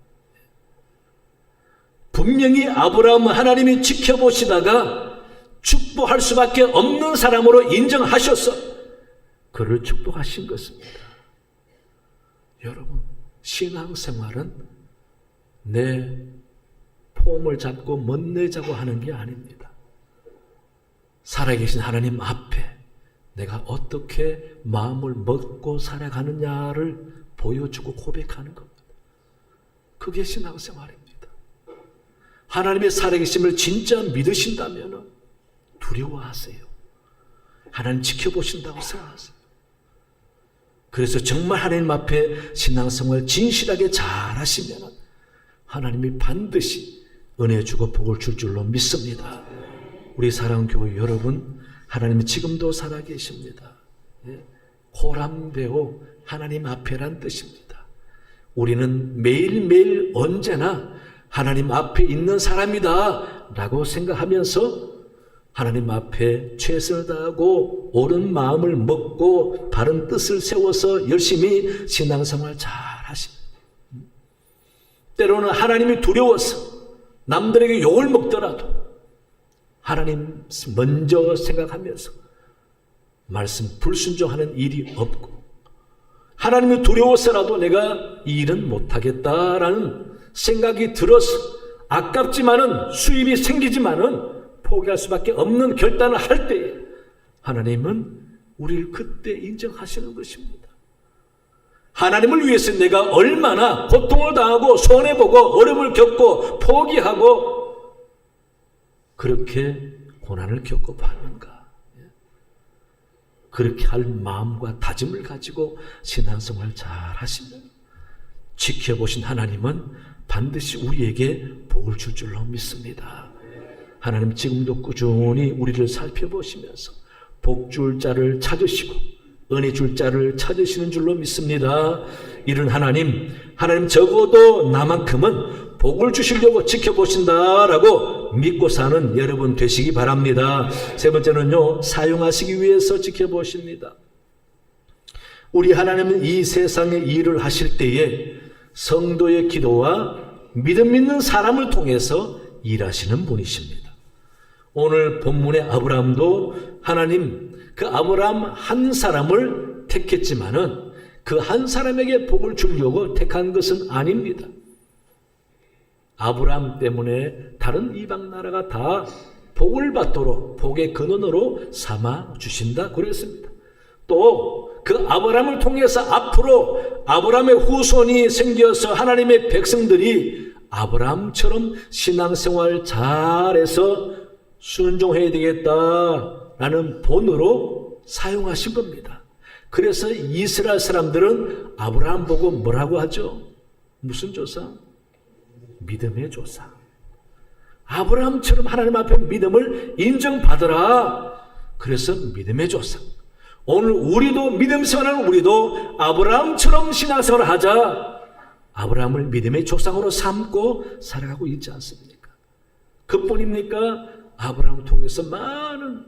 분명히 아브라함은 하나님이 지켜보시다가 축복할 수밖에 없는 사람으로 인정하셔서 그를 축복하신 것입니다. 여러분, 신앙생활은 내 폼을 잡고 멋내자고 하는 게 아닙니다. 살아계신 하나님 앞에 내가 어떻게 마음을 먹고 살아가느냐를 보여주고 고백하는 겁니다. 그게 신앙생활입니다. 하나님의 살아계심을 진짜 믿으신다면 두려워하세요. 하나님 지켜보신다고 생각하세요. 그래서 정말 하나님 앞에 신앙생활 진실하게 잘 하시면 하나님이 반드시 은혜 주고 복을 줄 줄로 믿습니다. 우리 사랑하는 교회 여러분, 하나님이 지금도 살아계십니다. 호람되오 하나님 앞에란 뜻입니다. 우리는 매일매일 언제나 하나님 앞에 있는 사람이다 라고 생각하면서 하나님 앞에 최선을 다하고 옳은 마음을 먹고 바른 뜻을 세워서 열심히 신앙생활 잘 하십니다. 때로는 하나님이 두려워서 남들에게 욕을 먹더라도 하나님 먼저 생각하면서 말씀 불순종하는 일이 없고, 하나님이 두려워서라도 내가 이 일은 못하겠다라는 생각이 들어서 아깝지만은 수입이 생기지만은 포기할 수밖에 없는 결단을 할 때에 하나님은 우리를 그때 인정하시는 것입니다. 하나님을 위해서 내가 얼마나 고통을 당하고 손해보고 어려움을 겪고 포기하고 그렇게 고난을 겪고 봤는가? 그렇게 할 마음과 다짐을 가지고 신앙생활 잘 하시면 지켜보신 하나님은 반드시 우리에게 복을 줄 줄로 믿습니다. 하나님 지금도 꾸준히 우리를 살펴보시면서 복 줄 자를 찾으시고 은혜 줄 자를 찾으시는 줄로 믿습니다. 이런 하나님 적어도 나만큼은 복을 주시려고 지켜보신다라고 믿고 사는 여러분 되시기 바랍니다. 세 번째는요, 사용하시기 위해서 지켜보십니다. 우리 하나님은 이 세상에 일을 하실 때에 성도의 기도와 믿음 있는 사람을 통해서 일하시는 분이십니다. 오늘 본문의 아브라함도 하나님 그 아브라함 한 사람을 택했지만은 그 한 사람에게 복을 주려고 택한 것은 아닙니다. 아브라함 때문에 다른 이방 나라가 다 복을 받도록 복의 근원으로 삼아 주신다 그랬습니다. 또 그 아브라함을 통해서 앞으로 아브라함의 후손이 생겨서 하나님의 백성들이 아브라함처럼 신앙생활 잘해서 순종해야 되겠다라는 본으로 사용하신 겁니다. 그래서 이스라엘 사람들은 아브라함 보고 뭐라고 하죠? 무슨 조상? 믿음의 조상. 아브라함처럼 하나님 앞에 믿음을 인정받으라. 그래서 믿음의 조상. 오늘 우리도 믿음 생활하는 우리도 아브라함처럼 신앙생활을 하자. 아브라함을 믿음의 조상으로 삼고 살아가고 있지 않습니까? 그뿐입니까? 아브라함을 통해서 많은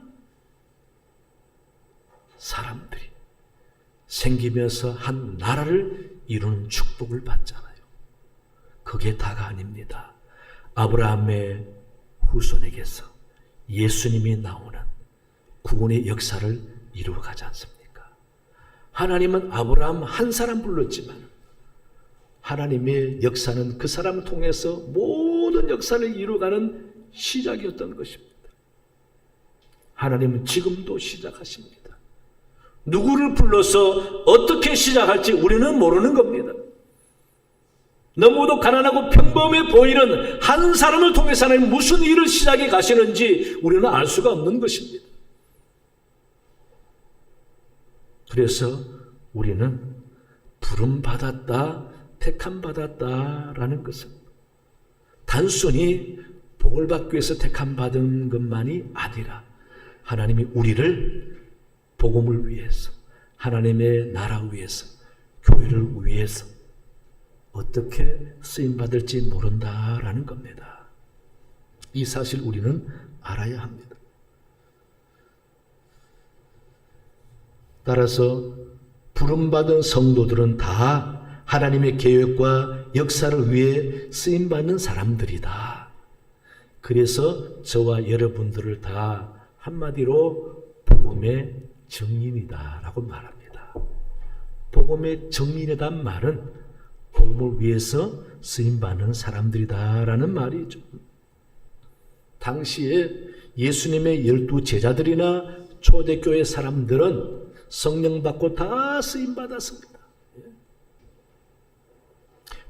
사람들이 생기면서 한 나라를 이루는 축복을 받잖아요. 그게 다가 아닙니다. 아브라함의 후손에게서 예수님이 나오는 구원의 역사를 이루어가지 않습니까? 하나님은 아브라함 한 사람 불렀지만 하나님의 역사는 그 사람을 통해서 모든 역사를 이루어가는 시작이었던 것입니다. 하나님은 지금도 시작하십니다. 누구를 불러서 어떻게 시작할지 우리는 모르는 겁니다. 너무도 가난하고 평범해 보이는 한 사람을 통해서 하나님 무슨 일을 시작해 가시는지 우리는 알 수가 없는 것입니다. 그래서 우리는 부름받았다, 택함받았다라는 것은 단순히 복을 받기 위해서 택함받은 것만이 아니라 하나님이 우리를 복음을 위해서, 하나님의 나라 위해서, 교회를 위해서 어떻게 쓰임받을지 모른다라는 겁니다. 이 사실 우리는 알아야 합니다. 따라서 부름받은 성도들은 다 하나님의 계획과 역사를 위해 쓰임받는 사람들이다. 그래서 저와 여러분들을 다 한마디로 복음의 증인이다 라고 말합니다. 복음의 증인이란 말은 복음을 위해서 쓰임받는 사람들이다 라는 말이죠. 당시에 예수님의 12 제자들이나 초대교회 사람들은 성령 받고 다 쓰임받았습니다.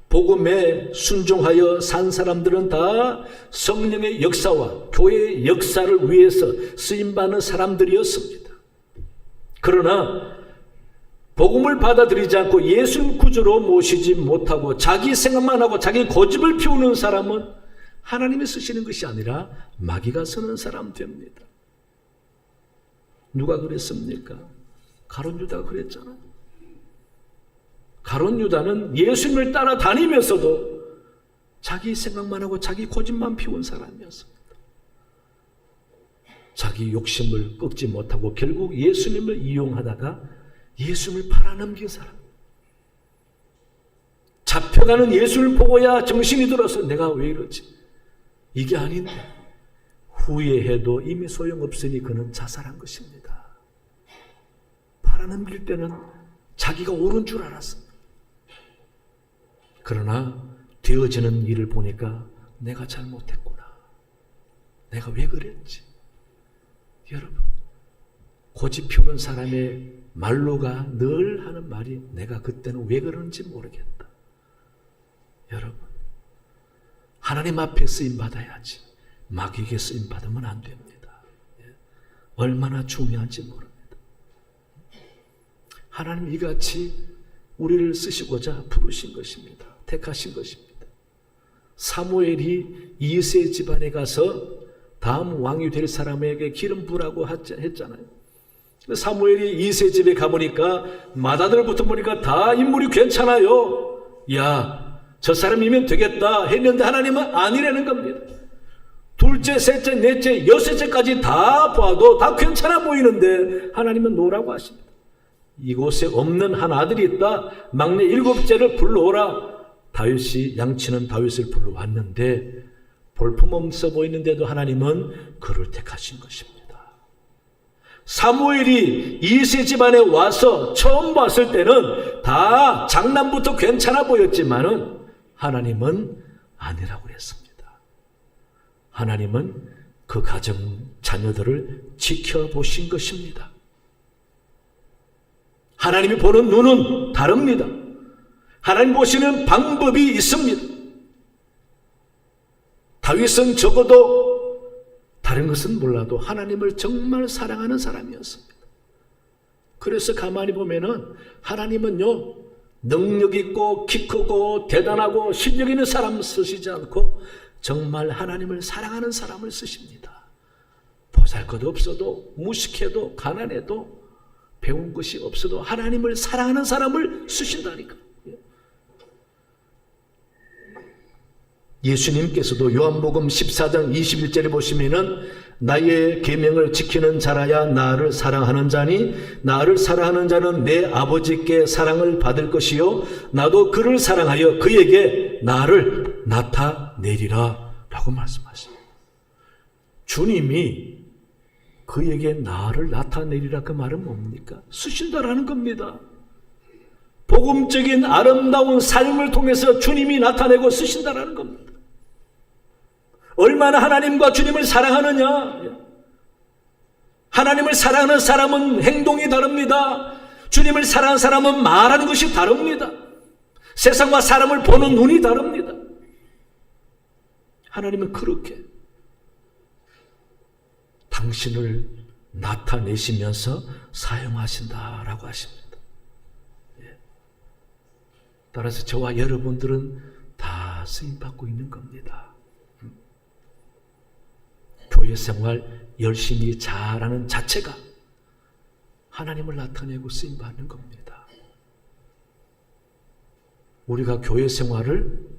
복음에 순종하여 산 사람들은 다 성령의 역사와 교회의 역사를 위해서 쓰임받는 사람들이었습니다. 그러나 복음을 받아들이지 않고 예수님 구주로 모시지 못하고 자기 생각만 하고 자기 고집을 피우는 사람은 하나님이 쓰시는 것이 아니라 마귀가 쓰는 사람 됩니다. 누가 그랬습니까? 가룟 유다가 그랬잖아요. 가룟 유다는 예수님을 따라다니면서도 자기 생각만 하고 자기 고집만 피운 사람이었습니다. 자기 욕심을 꺾지 못하고 결국 예수님을 이용하다가 예수님을 팔아넘긴 사람. 잡혀가는 예수를 보고야 정신이 들어서 내가 왜 이러지? 이게 아닌데 후회해도 이미 소용없으니 그는 자살한 것입니다. 팔아넘길 때는 자기가 옳은 줄 알았습니다. 그러나 되어지는 일을 보니까 내가 잘못했구나. 내가 왜 그랬지? 여러분, 고집 피우는 사람의 말로가 늘 하는 말이 내가 그때는 왜 그러는지 모르겠다. 여러분, 하나님 앞에 쓰임받아야지 마귀에게 쓰임받으면 안 됩니다. 얼마나 중요한지 모릅니다. 하나님 이같이 우리를 쓰시고자 부르신 것입니다. 택하신 것입니다. 사무엘이 이세 집안에 가서 다음 왕이 될 사람에게 기름 부라고 했잖아요. 사무엘이 이세 집에 가보니까 맏아들부터 보니까 다 인물이 괜찮아요. 야, 저 사람이면 되겠다 했는데 하나님은 아니라는 겁니다. 둘째, 셋째, 넷째, 여섯째까지 다 봐도 다 괜찮아 보이는데 하나님은 노라고 하십니다. 이곳에 없는 한 아들이 있다. 막내 7째를 불러오라. 다윗이 양치는 다윗을 불러왔는데 볼품없어 보이는데도 하나님은 그를 택하신 것입니다. 사무엘이 이세 집안에 와서 처음 봤을 때는 다 장남부터 괜찮아 보였지만은 하나님은 아니라고 했습니다. 하나님은 그 가정 자녀들을 지켜보신 것입니다. 하나님이 보는 눈은 다릅니다. 하나님 보시는 방법이 있습니다. 다윗은 적어도 다른 것은 몰라도 하나님을 정말 사랑하는 사람이었습니다. 그래서 가만히 보면은 하나님은요, 능력 있고 키 크고 대단하고 실력 있는 사람 쓰시지 않고 정말 하나님을 사랑하는 사람을 쓰십니다. 보잘것 없어도, 무식해도, 가난해도, 배운 것이 없어도 하나님을 사랑하는 사람을 쓰신다니까. 예수님께서도 요한복음 14장 21절에 보시면은 나의 계명을 지키는 자라야 나를 사랑하는 자니 나를 사랑하는 자는 내 아버지께 사랑을 받을 것이요 나도 그를 사랑하여 그에게 나를 나타내리라 라고 말씀하십니다. 주님이 그에게 나를 나타내리라 그 말은 뭡니까? 쓰신다라는 겁니다. 복음적인 아름다운 삶을 통해서 주님이 나타내고 쓰신다라는 겁니다. 얼마나 하나님과 주님을 사랑하느냐? 하나님을 사랑하는 사람은 행동이 다릅니다. 주님을 사랑하는 사람은 말하는 것이 다릅니다. 세상과 사람을 보는 눈이 다릅니다. 하나님은 그렇게 당신을 나타내시면서 사용하신다라고 하십니다. 따라서 저와 여러분들은 다 쓰임받고 있는 겁니다. 교회 생활 열심히 잘하는 자체가 하나님을 나타내고 쓰임받는 겁니다. 우리가 교회 생활을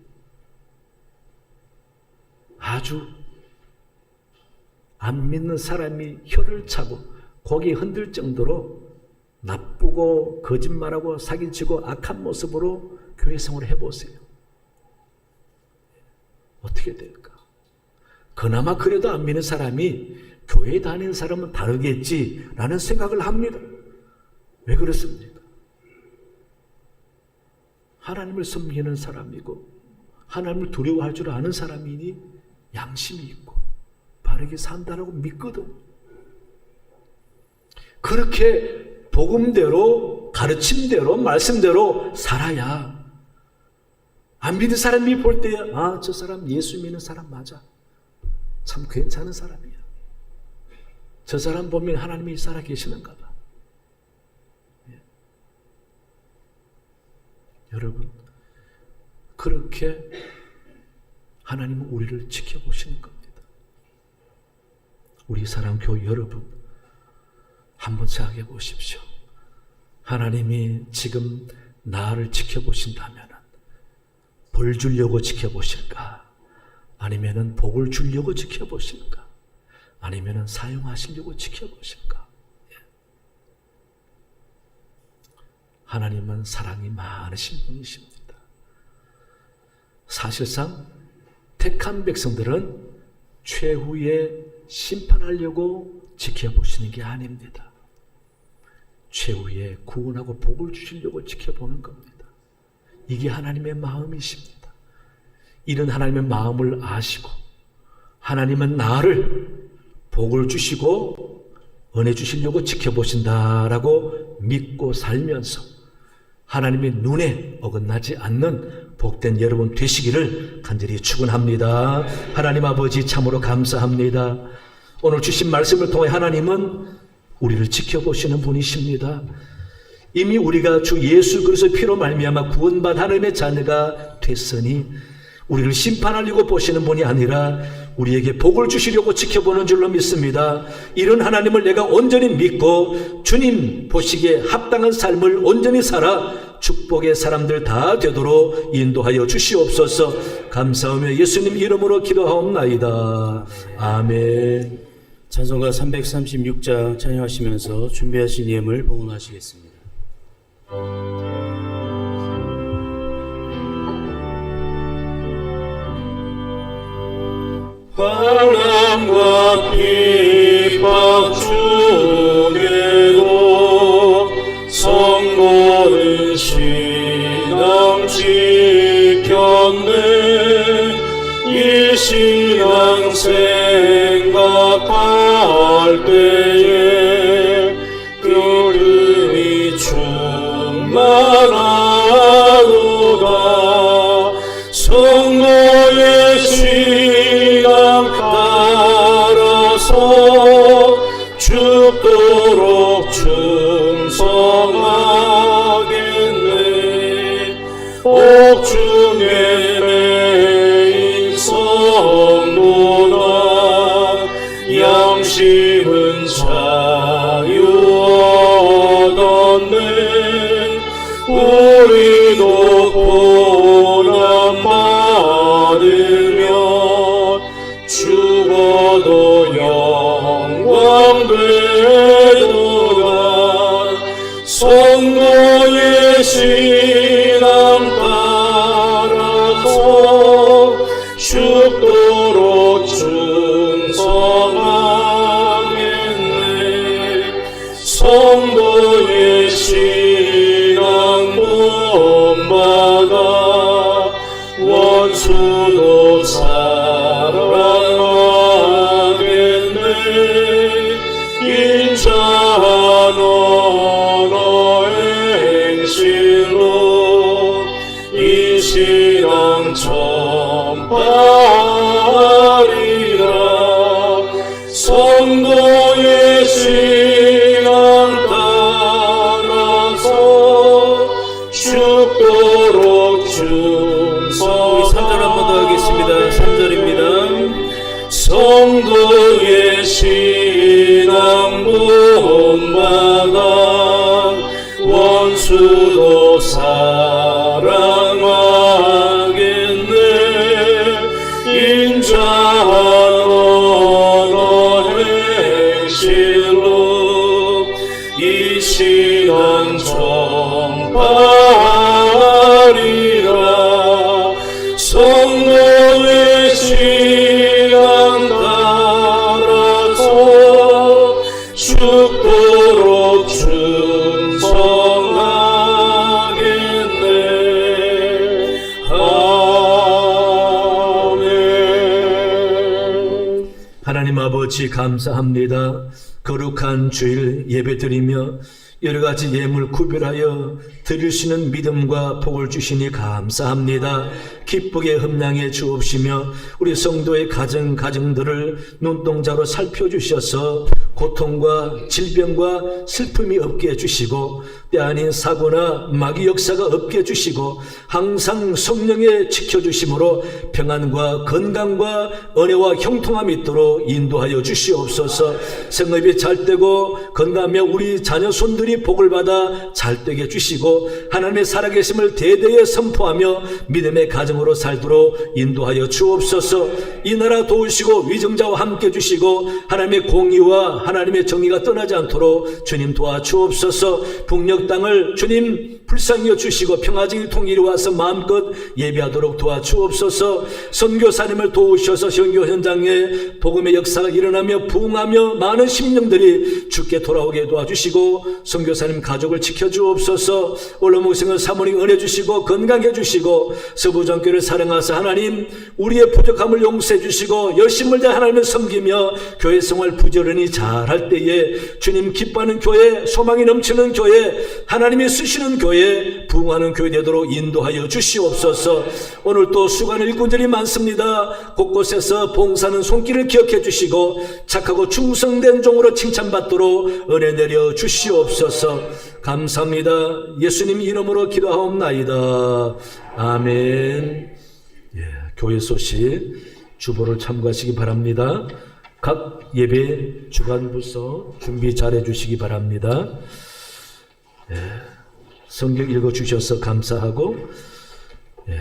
아주 안 믿는 사람이 혀를 차고 고개 흔들 정도로 나쁘고 거짓말하고 사기치고 악한 모습으로 교회 생활을 해보세요. 어떻게 될까? 그나마 그래도 안 믿는 사람이 교회 다니는 사람은 다르겠지라는 생각을 합니다. 왜 그렇습니까? 하나님을 섬기는 사람이고 하나님을 두려워할 줄 아는 사람이니 양심이 있고 바르게 산다라고 믿거든. 그렇게 복음대로 가르침대로 말씀대로 살아야 안 믿는 사람이 볼 때 아, 저 사람 예수 믿는 사람 맞아. 참 괜찮은 사람이야. 저 사람 보면 하나님이 살아 계시는가 봐. 예. 여러분, 그렇게 하나님은 우리를 지켜보시는 겁니다. 우리 사랑교회 여러분, 한번 생각해 보십시오. 하나님이 지금 나를 지켜보신다면 벌 주려고 지켜보실까? 아니면은 복을 주려고 지켜보실까? 아니면은 사용하시려고 지켜보실까? 예. 하나님은 사랑이 많으신 분이십니다. 사실상 택한 백성들은 최후에 심판하려고 지켜보시는 게 아닙니다. 최후에 구원하고 복을 주시려고 지켜보는 겁니다. 이게 하나님의 마음이십니다. 이런 하나님의 마음을 아시고 하나님은 나를 복을 주시고 은혜 주시려고 지켜보신다라고 믿고 살면서 하나님의 눈에 어긋나지 않는 복된 여러분 되시기를 간절히 축원합니다. 하나님 아버지 참으로 감사합니다. 오늘 주신 말씀을 통해 하나님은 우리를 지켜보시는 분이십니다. 이미 우리가 주 예수 그리스도의 피로 말미암아 구원받은 하나님의 자녀가 됐으니 우리를 심판하려고 보시는 분이 아니라 우리에게 복을 주시려고 지켜보는 줄로 믿습니다. 이런 하나님을 내가 온전히 믿고 주님 보시기에 합당한 삶을 온전히 살아 축복의 사람들 다 되도록 인도하여 주시옵소서. 감사하며 예수님 이름으로 기도하옵나이다. 아멘. 찬송가 336장 찬양하시면서 준비하신 예물 봉헌하시겠습니다. 환난과 핍박 중에도 성도는 신앙 지켰네. 이 신앙 생각할 때에 기쁨이 충만하도다. 성도의 신앙 따라서 죽도록 충성하겠네. 옥중에 매인 성도나 양심의 양심은 자유 얻었네. 우리도 고난 받으며 죽어도 영광 되도다. 성도의 신앙 따라서 죽도록 충성하겠네. 성도의 신앙 본받아 원수도 사랑하겠네. 인자한 언어의 행실로 이 신앙 전파하리라. 성도의 신앙 따라서 죽도록 충성. 우리 3절 한 번 더 하겠습니다. 3절입니다. 성도의 신앙 본받아 원수도 사랑하겠네. 인자한 언어 행실로 이 신앙 전파하리라. 성도의 신앙 따라서 죽도록 충성하겠네. 아멘. 하나님 아버지 감사합니다. 거룩한 주일 예배드리며 여러가지 예물 구별하여 드릴 수 있는 믿음과 복을 주시니 감사합니다. 기쁘게 흠량해 주옵시며 우리 성도의 가정들을 눈동자로 살펴주셔서 고통과 질병과 슬픔이 없게 해주시고 때 아닌 사고나 마귀 역사가 없게 해주시고 항상 성령에 지켜주심으로 평안과 건강과 은혜와 형통함이 있도록 인도하여 주시옵소서. 생업이 잘되고 건강하며 우리 자녀 손들이 복을 받아 잘되게 해주시고 하나님의 살아계심을 대대에 선포하며 믿음의 가정으로 살도록 인도하여 주옵소서. 이 나라 도우시고 위정자와 함께 주시고 하나님의 공의와 하나님의 정의가 떠나지 않도록 주님 도와주옵소서. 북녘 땅을 주님 불쌍히 여주시고 평화적인 통일이 와서 마음껏 예배하도록 도와주옵소서. 선교사님을 도우셔서 선교 현장에 복음의 역사가 일어나며 부흥하며 많은 심령들이 주께 돌아오게 도와주시고 선교사님 가족을 지켜주옵소서. 올로목생을 사모님 은혜 주시고 건강해 주시고 서부전교를 사랑하사 하나님 우리의 부족함을 용서해 주시고 열심을 다해 하나님을 섬기며 교회 생활 부지런히 잘할 때에 주님 기뻐하는 교회, 소망이 넘치는 교회, 하나님이 쓰시는 교회, 부흥하는 교회 되도록 인도하여 주시옵소서. 오늘 또 수고하는 일꾼들이 많습니다. 곳곳에서 봉사하는 손길을 기억해 주시고 착하고 충성된 종으로 칭찬받도록 은혜 내려 주시옵소서. 감사합니다. 예수님 이름으로 기도하옵나이다. 아멘. 교회 소식 주보를 참고하시기 바랍니다. 각 예배 주간부서 준비 잘해 주시기 바랍니다. 성경 읽어주셔서 감사하고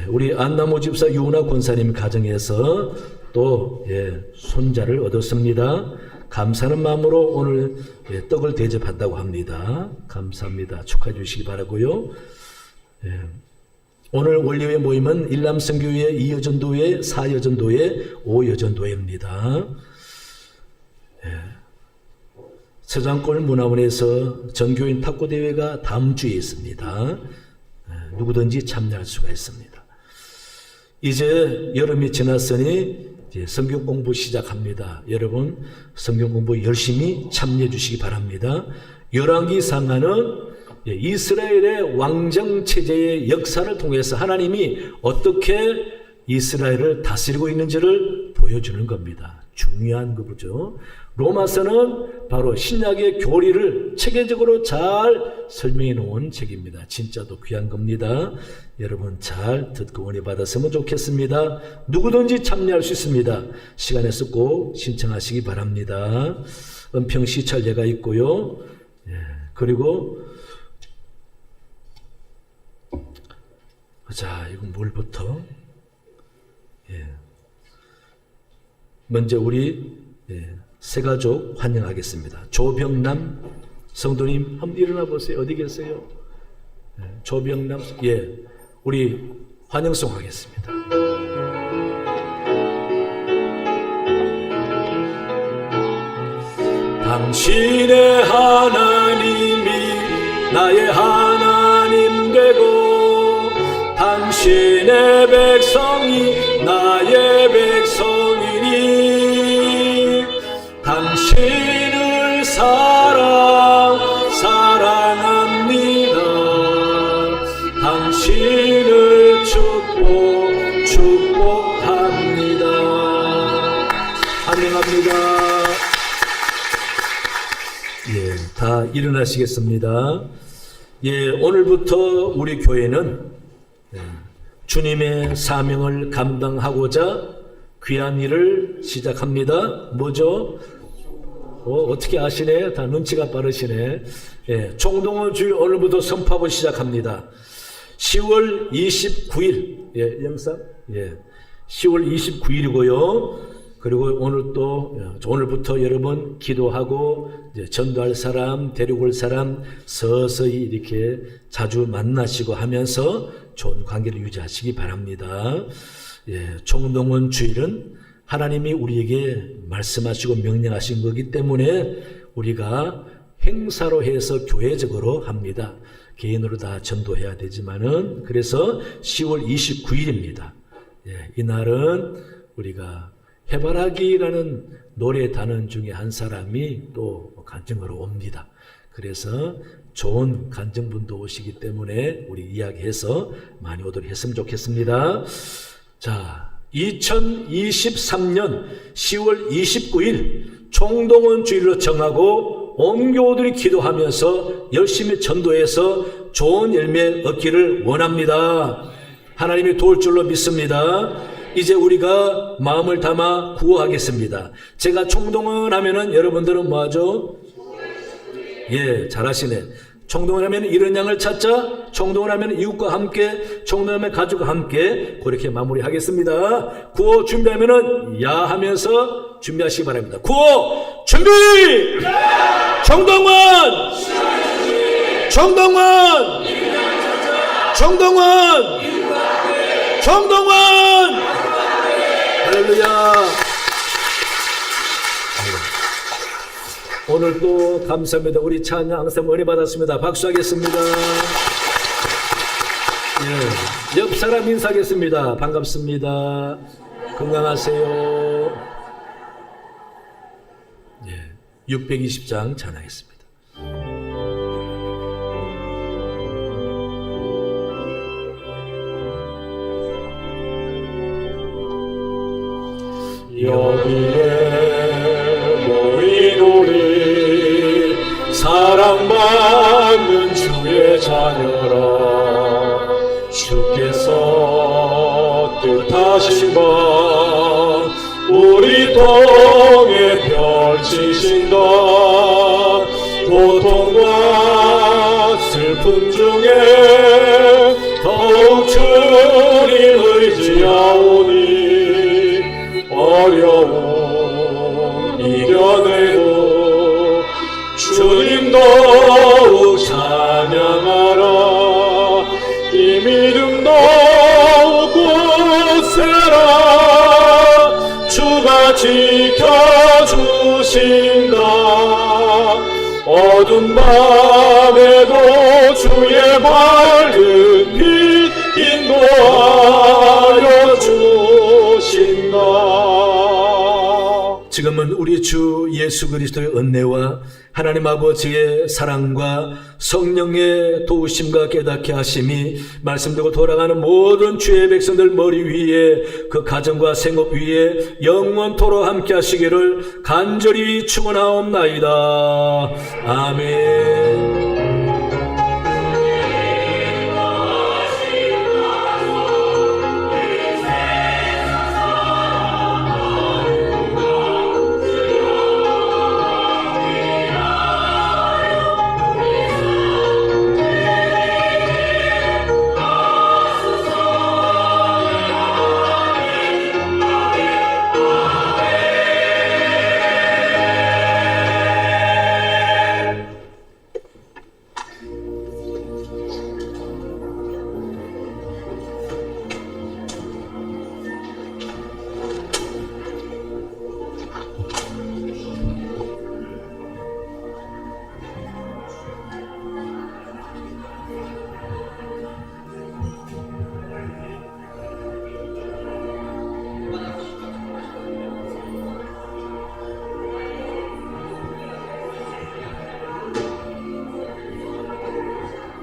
우리 안나무 집사 유은아 권사님 가정에서 또 손자를 얻었습니다. 감사하는 마음으로 오늘 떡을 대접한다고 합니다. 감사합니다. 축하해 주시기 바라고요. 오늘 원리회 모임은 일남성교회 2여전도회, 4여전도회, 5여전도회입니다. 서장골 문화원에서 전교인 탁구대회가 다음 주에 있습니다. 누구든지 참여할 수가 있습니다. 이제 여름이 지났으니 이제 성경 공부 시작합니다. 여러분 성경 공부 열심히 참여해 주시기 바랍니다. 열왕기 상하는 이스라엘의 왕정체제의 역사를 통해서 하나님이 어떻게 이스라엘을 다스리고 있는지를 보여주는 겁니다. 중요한 거죠. 로마서는 바로 신약의 교리를 체계적으로 잘 설명해 놓은 책입니다. 진짜도 귀한 겁니다. 여러분 잘 듣고 은혜 받았으면 좋겠습니다. 누구든지 참여할 수 있습니다. 시간에 꼭 신청하시기 바랍니다. 은평 시찰예가 있고요. 그리고 자, 이건 뭘부터? 먼저 우리 새가족 환영하겠습니다. 조병남 성도님 한번 일어나 보세요. 어디 계세요? 조병남, 우리 환영송 하겠습니다. 당신의 하나님이 나의 하나님 되고 당신의 백성이 나의 백성이니 당신을 사랑합니다. 당신을 축복합니다. 환영합니다. 다 일어나시겠습니다. 오늘부터 우리 교회는 주님의 사명을 감당하고자 귀한 일을 시작합니다. 뭐죠? 어떻게 아시네? 다 눈치가 빠르시네. 총동원 주일 오늘부터 선포하고 시작합니다. 10월 29일, 영상? 10월 29일이고요. 그리고 오늘부터 여러분 기도하고 전도할 사람, 데리고 올 사람 서서히 이렇게 자주 만나시고 하면서 좋은 관계를 유지하시기 바랍니다. 총동원 주일은 하나님이 우리에게 말씀하시고 명령하신 거기 때문에 우리가 행사로 해서 교회적으로 합니다. 개인으로 다 전도해야 되지만은 그래서 10월 29일입니다. 이날은 우리가 해바라기라는 노래 단원 중에 한 사람이 또 간증으로 옵니다. 그래서 좋은 간증분도 오시기 때문에 우리 이야기해서 많이 오도록 했으면 좋겠습니다. 자, 2023년 10월 29일 총동원 주일로 정하고 온 교우들이 기도하면서 열심히 전도해서 좋은 열매 얻기를 원합니다. 하나님이 도울 줄로 믿습니다. 이제 우리가 마음을 담아 구호하겠습니다. 제가 총동원 하면은 여러분들은 뭐 하죠? 잘하시네. 총동원 하면 이런 양을 찾자. 총동원 하면 이웃과 함께, 총동원 하면 가족과 함께. 그렇게 마무리하겠습니다. 구호 준비하면은 야 하면서 준비하시기 바랍니다. 구호 준비! 총동원! 총동원! 총동원! 총동원! 할렐루야! 오늘 또 감사합니다. 우리 찬양 항상 은혜 받았습니다. 박수하겠습니다. 옆 사람 인사하겠습니다. 반갑습니다. 건강하세요. 620장 찬양했습니다. 여기에 모인 우리 사랑받는 주의 자녀라. 주께서 뜻하신 바 우리 통에 펼치신다. 고통과 슬픔 중에 더욱 주님 의지하오니 어려움 이겨내고 주님 더욱 찬양하라. 이 믿음 더욱 굳세라. 주가 지켜주신다. 어두운 밤에도 주의 밝은 빛 인도하여 주신다. 지금은 우리 주 예수 그리스도의 은혜와 하나님 아버지의 사랑과 성령의 도우심과 깨닫게 하심이 말씀대로 돌아가는 모든 주의 백성들 머리 위에 그 가정과 생업 위에 영원토록 함께 하시기를 간절히 축원하옵나이다. 아멘.